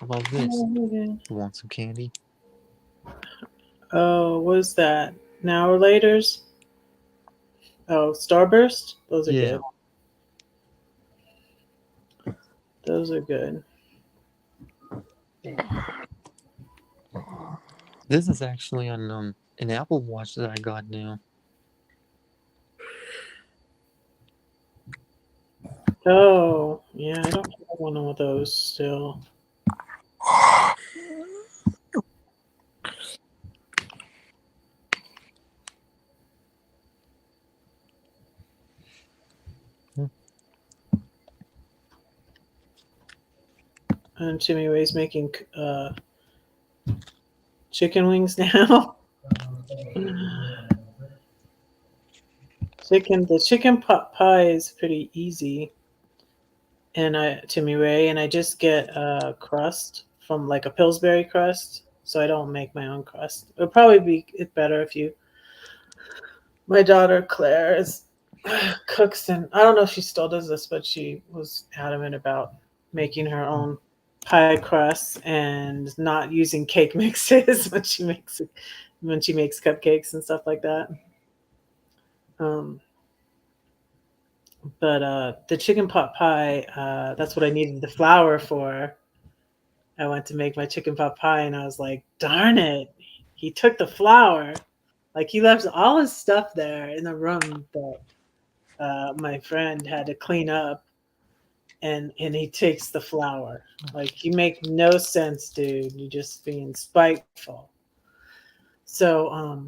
about this? You want some candy? oh, what is that? Now or later's? Oh, Starburst. Those are Yeah. good. Those are good. This is actually on an Apple Watch that I got now. Oh, yeah, I don't have one of those still. And Jimmy Ray's making chicken wings now. The chicken pot pie is pretty easy. And Timmy Ray, and I just get a crust from like a Pillsbury crust, so I don't make my own crust. It would probably be better if you. My daughter Claire cooks, and I don't know if she still does this, but she was adamant about making her own pie crusts and not using cake mixes when she makes cupcakes and stuff like that. But the chicken pot pie, that's what I needed the flour for. I went to make my chicken pot pie and I was like, darn it. He took the flour. Like he left all his stuff there in the room that my friend had to clean up, and he takes the flour. Like you make no sense, dude. You're just being spiteful. So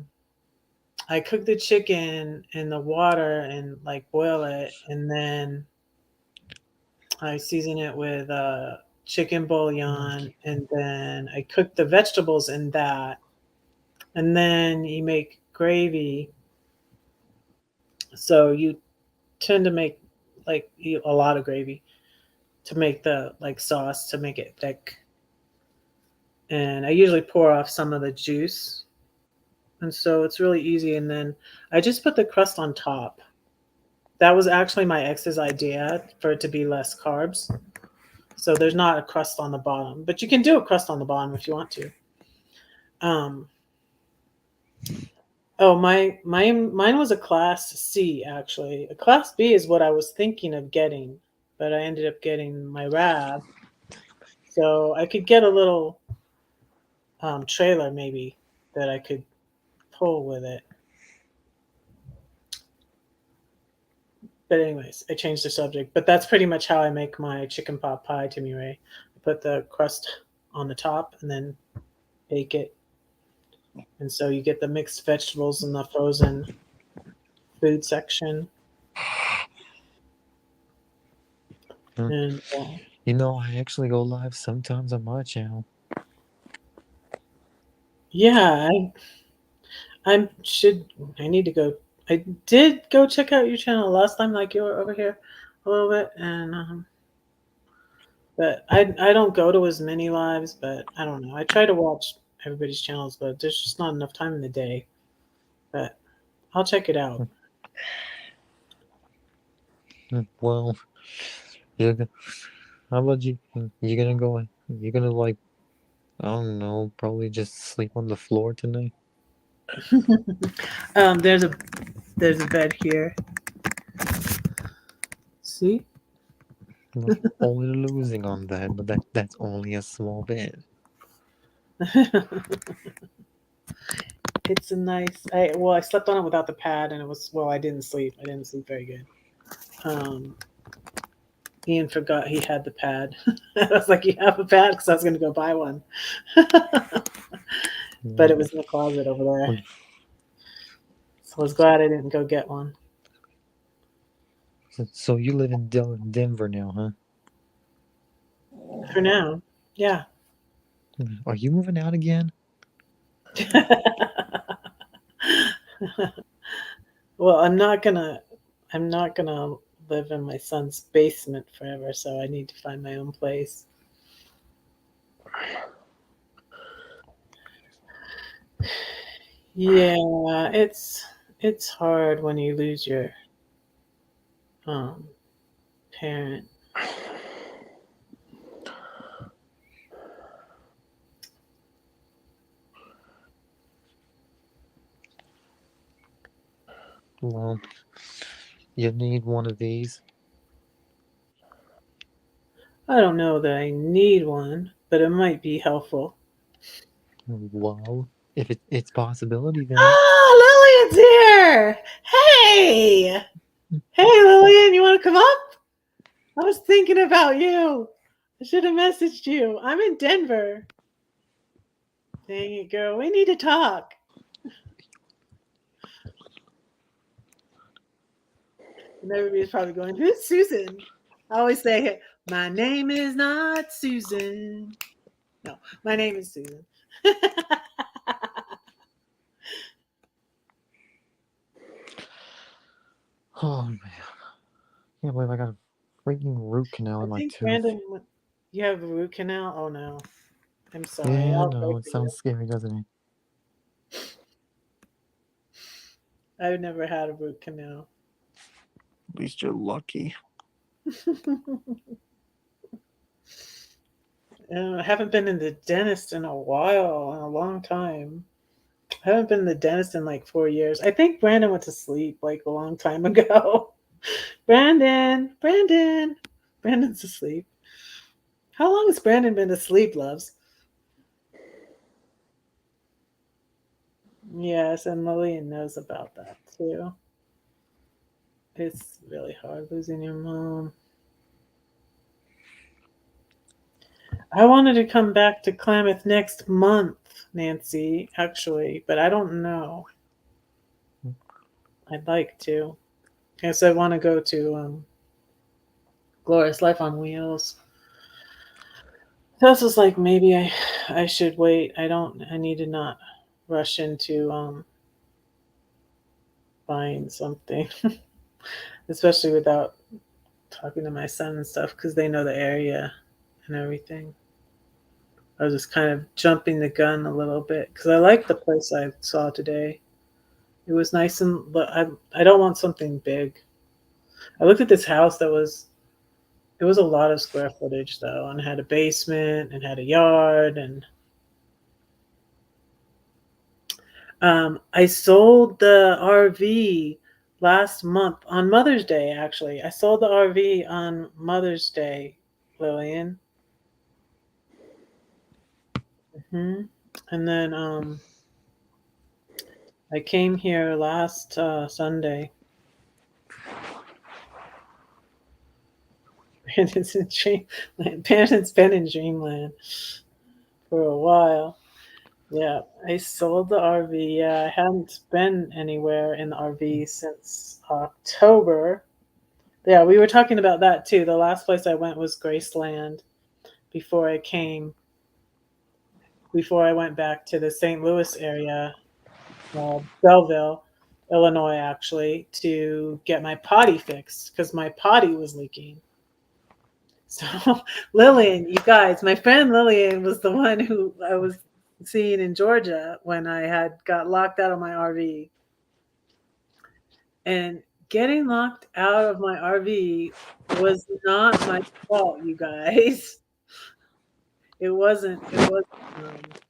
I cook the chicken in the water and like boil it, and then I season it with chicken bouillon, and then I cook the vegetables in that, and then you make gravy. So you tend to make like a lot of gravy to make the like sauce to make it thick, and I usually pour off some of the juice, and so it's really easy. And then I just put the crust on top. That was actually my ex's idea for it to be less carbs. So there's not a crust on the bottom, but you can do a crust on the bottom if you want to. Mine was a class C actually. A class B is what I was thinking of getting, but I ended up getting my RAV. So I could get a little trailer maybe that I could pull with it. But anyways, I changed the subject. But that's pretty much how I make my chicken pot pie, Timmy Ray. I put the crust on the top and then bake it. And so you get the mixed vegetables in the frozen food section. And I actually go live sometimes on my channel. yeah, I need to go. I did go check out your channel last time, like you were over here a little bit, and but I don't go to as many lives, but I don't know. I try to watch everybody's channels, but there's just not enough time in the day. But I'll check it out. Well, you're, how about you? You gonna go? You gonna like? I don't know. Probably just sleep on the floor tonight. There's a bed here. See? I'm only losing on that, but that's only a small bit. It's a nice. I slept on it without the pad, and it was I didn't sleep. I didn't sleep very good. Ian forgot he had the pad. I was like, "You have a pad?" Because I was going to go buy one, but it was in the closet over there. So I was glad I didn't go get one. So you live in Denver now, huh? For now, yeah. Are you moving out again? Well, I'm not gonna live in my son's basement forever, so I need to find my own place. Yeah, it's hard when you lose your parent. Well, you need one of these. I don't know that I need one, but it might be helpful. Well, if it's possibility, then Oh, Lillian's here! Hey! Hey, Lillian, you want to come up? I was thinking about you. I should have messaged you. I'm in Denver. Dang it, girl. We need to talk. And everybody's probably going, who's Susan? I always say, my name is not Susan. No, my name is Susan. oh man, can't believe I got a freaking root canal in my tooth. Brandon, you have a root canal? Oh no. I'm sorry. Yeah, I'll no, pray it for sounds scary, doesn't it? you. I've never had a root canal. At least you're lucky. I haven't been in the dentist in a while, in a long time. I haven't been in the dentist in like 4 years. I think Brandon went to sleep like a long time ago. Brandon's asleep. How long has Brandon been asleep, loves? Yes, and Lillian knows about that too. It's really hard losing your mom. I wanted to come back to Klamath next month, Nancy, actually, but I don't know. I'd like to. Yes, I want to go to Glorious Life on Wheels. This was like maybe I should wait. I need to not rush into buying something, especially without talking to my son and stuff because they know the area and everything. I was just kind of jumping the gun a little bit because I like the place I saw today. It was nice and I don't want something big. I looked at this house it was a lot of square footage though, and had a basement and had a yard and I sold the RV last month on Mother's Day. Actually, I sold the RV on Mother's Day, Lillian. And then I came here last Sunday. Brandon's been in Dreamland for a while. Yeah, I sold the RV. Yeah, I hadn't been anywhere in the RV since October. Yeah, we were talking about that too. The last place I went was Graceland before I went back to the St. Louis area, Belleville. Illinois actually to get my potty fixed because my potty was leaking. So Lillian, you guys, my friend Lillian was the one who I was seeing in Georgia when I had got locked out of my RV. And getting locked out of my RV was not my fault, you guys. It wasn't.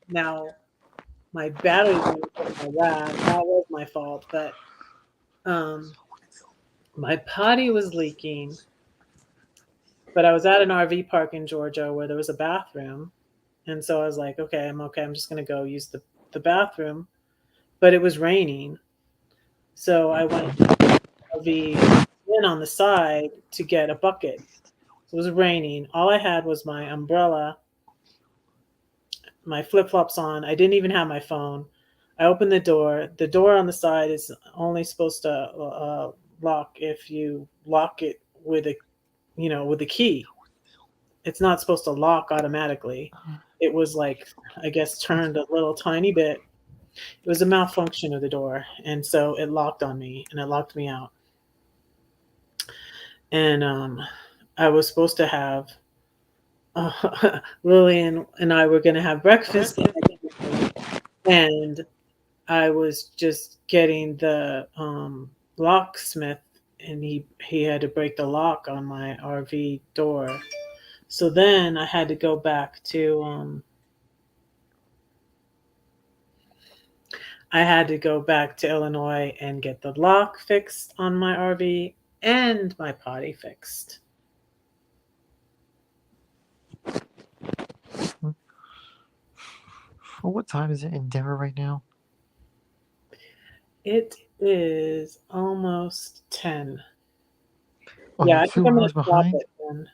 Now my battery went in my RAV. That was my fault, but my potty was leaking. But I was at an RV park in Georgia where there was a bathroom, and so I was like, okay, I'm okay. I'm just gonna go use the bathroom. But it was raining, so I went to the RV in on the side to get a bucket. It was raining. All I had was my umbrella, my flip flops on. I didn't even have my phone. I opened the door. The door on the side is only supposed to lock if you lock it with a key. It's not supposed to lock automatically. It was like, I guess, turned a little tiny bit. It was a malfunction of the door, and so it locked on me and it locked me out. And I was supposed to have Lillian and I were going to have breakfast, and I was just getting the locksmith, and he had to break the lock on my RV door. So then I had to go back to Illinois and get the lock fixed on my RV and my potty fixed. What time is it in Denver right now? It is almost 10. Oh, Yeah, you're I think I'm 2 gonna hours stop behind? it then.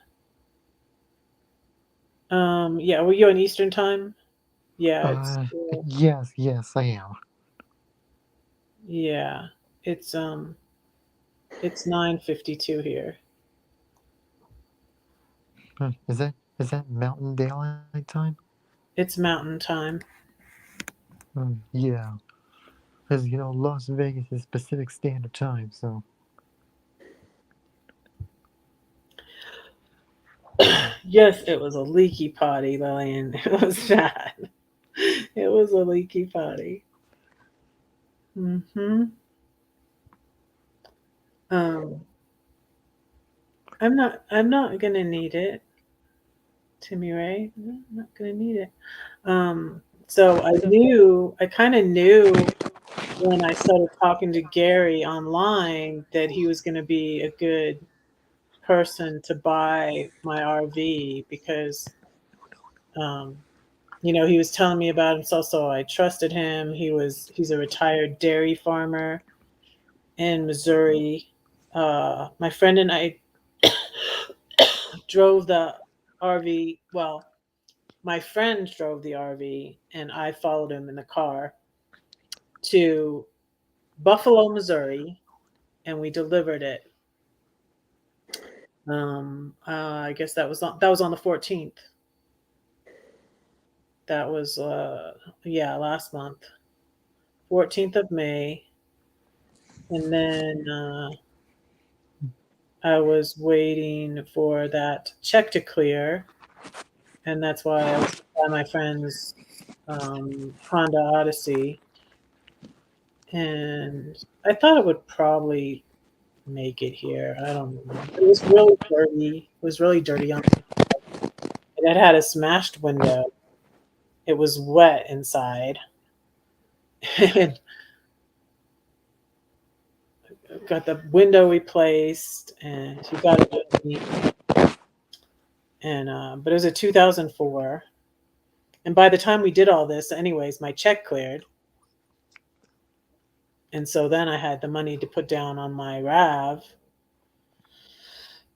Yeah, were you on Eastern time? Yeah, Yes, I am. yeah, it's 9:52 here. Is that Mountain Daylight Time? It's Mountain time. Yeah, because Las Vegas is Pacific Standard Time, so. Yes, it was a leaky potty, Lillian. It was bad. It was a leaky potty. Mm-hmm. Um, I'm not gonna need it, Timmy Ray. I'm not gonna need it. So I kind of knew when I started talking to Gary online that he was gonna be a good person to buy my RV because he was telling me about himself, so I trusted him. He's a retired dairy farmer in Missouri. My friend and I drove the RV. Well, my friend drove the RV, and I followed him in the car to Buffalo, Missouri, and we delivered it. I guess that was on the 14th. That was last month, 14th of May, and then I was waiting for that check to clear, and that's why I was by my friend's Honda Odyssey, and I thought it would probably make it here. I don't know. It was really dirty. It was really dirty on. It had a smashed window. It was wet inside. And got the window replaced, and he got it. And but it was a 2004. And by the time we did all this, anyways, my check cleared. And so then I had the money to put down on my RAV.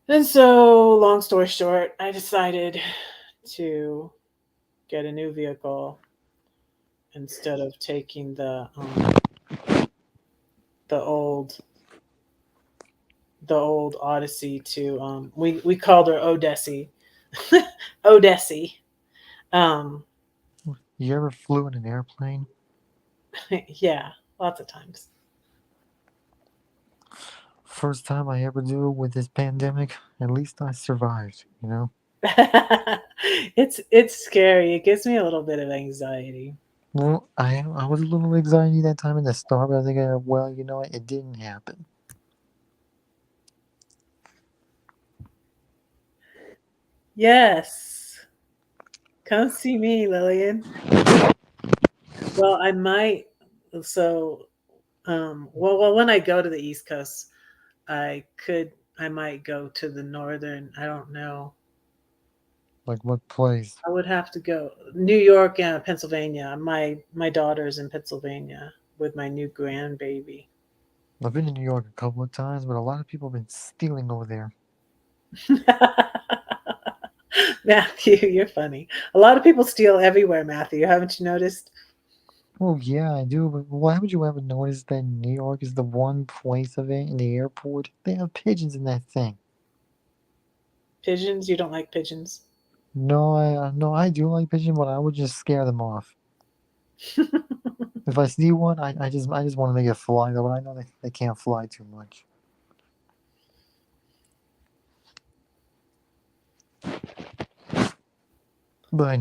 And so, long story short, I decided to get a new vehicle instead of taking the old Odyssey to we called her Odessi. Odessi. You ever flew in an airplane? Yeah, lots of times. first time I ever do with this pandemic. At least I survived, you know? It's scary. It gives me a little bit of anxiety. Well, I was a little anxiety that time in the start, but I was thinking, well, you know what? It didn't happen. Yes. Come see me, Lillian. Well, I might. So, well, when I go to the East Coast, I might go to the northern. I don't know. Like, what place? I would have to go New York and Pennsylvania. My daughter's in Pennsylvania with my new grandbaby. I've been to New York a couple of times, but a lot of people have been stealing over there. Matthew, you're funny. A lot of people steal everywhere, Matthew. Haven't you noticed? Oh, yeah, I do, but why would you ever notice that New York is the one place of it in the airport? They have pigeons in that thing. Pigeons? You don't like pigeons? No, I do like pigeons, but I would just scare them off. If I see one, I just want to make it fly, though, but I know they can't fly too much. But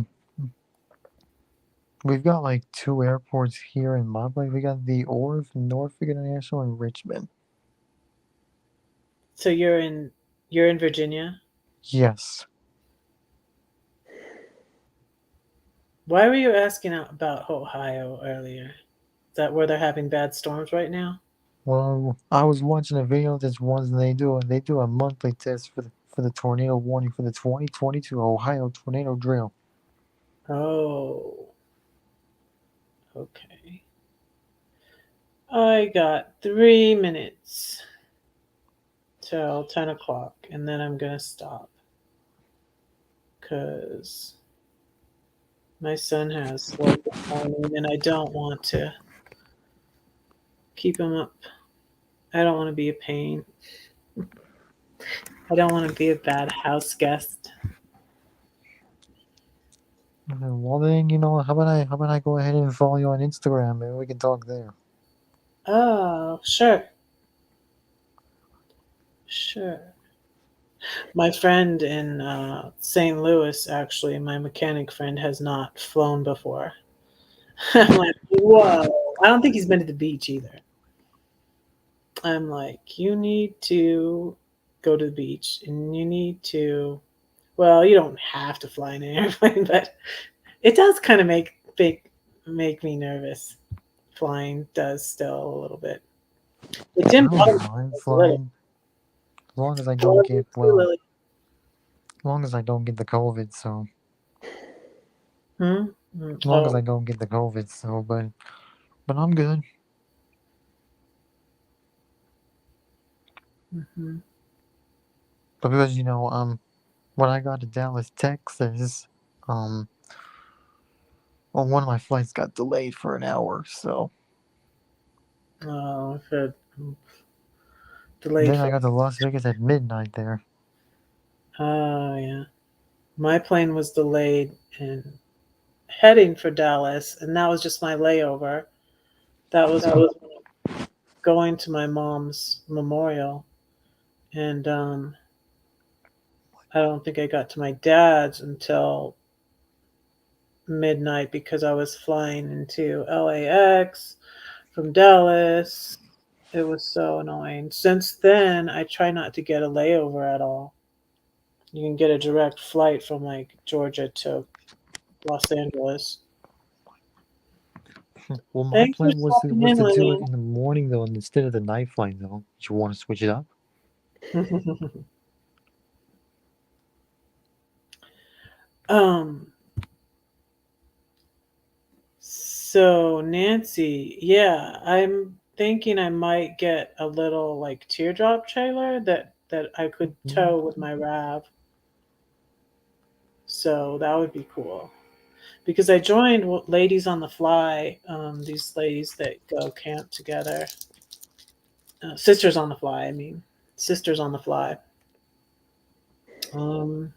we've got like 2 airports here in my place. We got the Orv, Norfolk International, and Richmond. So you're in Virginia? Yes. Why were you asking about Ohio earlier? Is that where they're having bad storms right now? Well, I was watching a video of this ones, and they do a monthly test for the tornado warning for the 2022 Ohio tornado drill. Oh, okay. I got 3 minutes till 10 o'clock, and then I'm gonna stop because my son has work this morning, and I don't want to keep him up. I don't want to be a pain. I don't want to be a bad house guest. Well then, how about I go ahead and follow you on Instagram? Maybe we can talk there. Oh, sure. Sure. My friend in St. Louis, actually, my mechanic friend, has not flown before. I'm like, whoa. I don't think he's been to the beach either. I'm like, you need to go to the beach and you need to, well, you don't have to fly in an airplane, but it does kind of make me nervous. Flying does still a little bit. It I didn't bother don't me mind a little. flying as long as I What don't about get you, Lily? as long as I don't get the COVID. So Hmm? as long as I don't get the COVID. So, but I'm good. Mm-hmm. But because when I got to Dallas, Texas, well, one of my flights got delayed for an hour. So Oh, I've heard delayed then I for. got to Las Vegas at midnight there. Oh, yeah. My plane was delayed and heading for Dallas, and that was just my layover. That was going to my mom's memorial, and I don't think I got to my dad's until midnight because I was flying into LAX from Dallas. It was so annoying. Since then, I try not to get a layover at all. You can get a direct flight from like Georgia to Los Angeles. Well, my Thanks for plan stopping was in, to do it Lillian. in the morning though, instead of the night flight though. Did you want to switch it up? um. So Nancy, yeah, I'm thinking I might get a little like teardrop trailer that I could tow with my Rav. So that would be cool. Because I joined Ladies on the Fly, these ladies that go camp together. Sisters on the Fly, I mean. Sisters on the Fly. Um,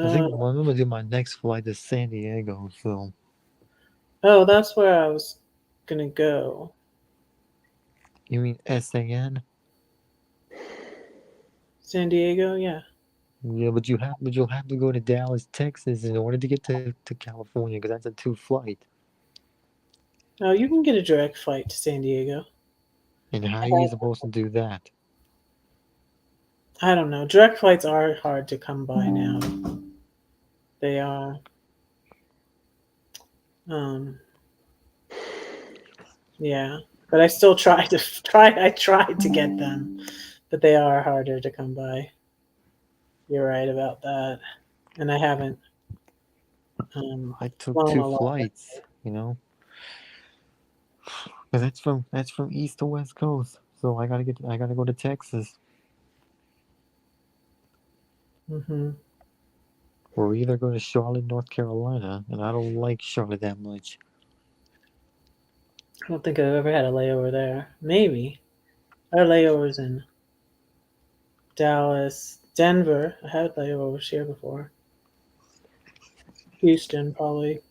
I think I'm gonna do my next flight to San Diego. So Oh, that's where I was gonna go. you mean SAN? San Diego, yeah. Yeah, but you'll have to go to Dallas, Texas, in order to get to California, because that's a 2 flight. Oh, you can get a direct flight to San Diego. And how are you supposed to do that? I don't know. Direct flights are hard to come by now. They are. Yeah, but I still tried to try. I tried to get them, but they are harder to come by. You're right about that, and I haven't. I took flown 2 a lot. flights, you know, because that's from east to west coast. So I gotta go to Texas, Hmm. or either go to Charlotte, North Carolina, and I don't like Charlotte that much. I don't think I've ever had a layover there. Maybe our layovers in Dallas, Denver. I had layovers here before. Houston, probably.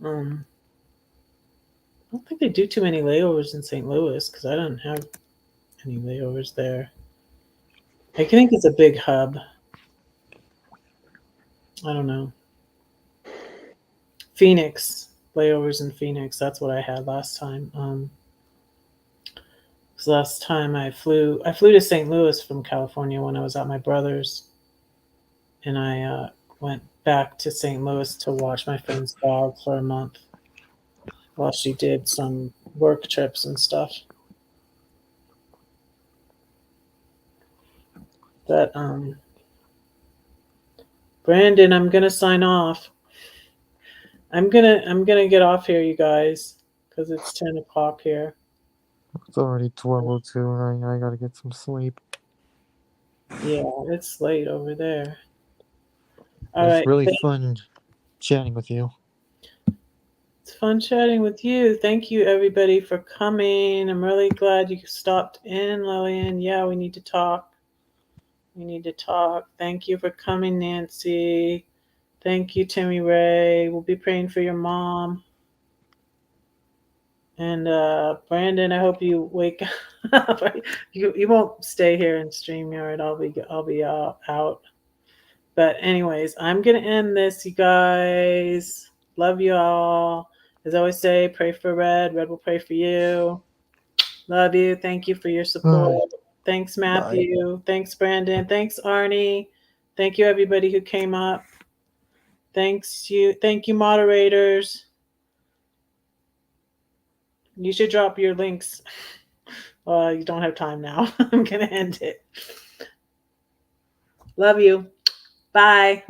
I don't think they do too many layovers in St. Louis because I don't have any layovers there. I think it's a big hub. I don't know. Phoenix, layovers in Phoenix. That's what I had last time. 'Cause last time I flew to St. Louis from California when I was at my brother's, and I went back to St. Louis to watch my friend's dog for a month while she did some work trips and stuff. But Brandon, I'm gonna sign off. I'm gonna get off here, you guys, because it's 10 o'clock here. It's already 12:02, and I gotta get some sleep. Yeah, it's late over there. All It's right. really fun chatting with you. It's fun chatting with you. Thank you, everybody, for coming. I'm really glad you stopped in, Lillian. Yeah, we need to talk. We need to talk. Thank you for coming, Nancy. Thank you, Timmy Ray. We'll be praying for your mom. And Brandon, I hope you wake up. You won't stay here in StreamYard. I'll be out. But anyways, I'm gonna end this, you guys. Love you all. As I always say, pray for Red. Red will pray for you. Love you. Thank you for your support. Thanks, Matthew. Thanks, Brandon. Thanks, Arnie. Thank you, everybody who came up. Thank you, moderators. You should drop your links. You don't have time now. I'm gonna end it. Love you. Bye.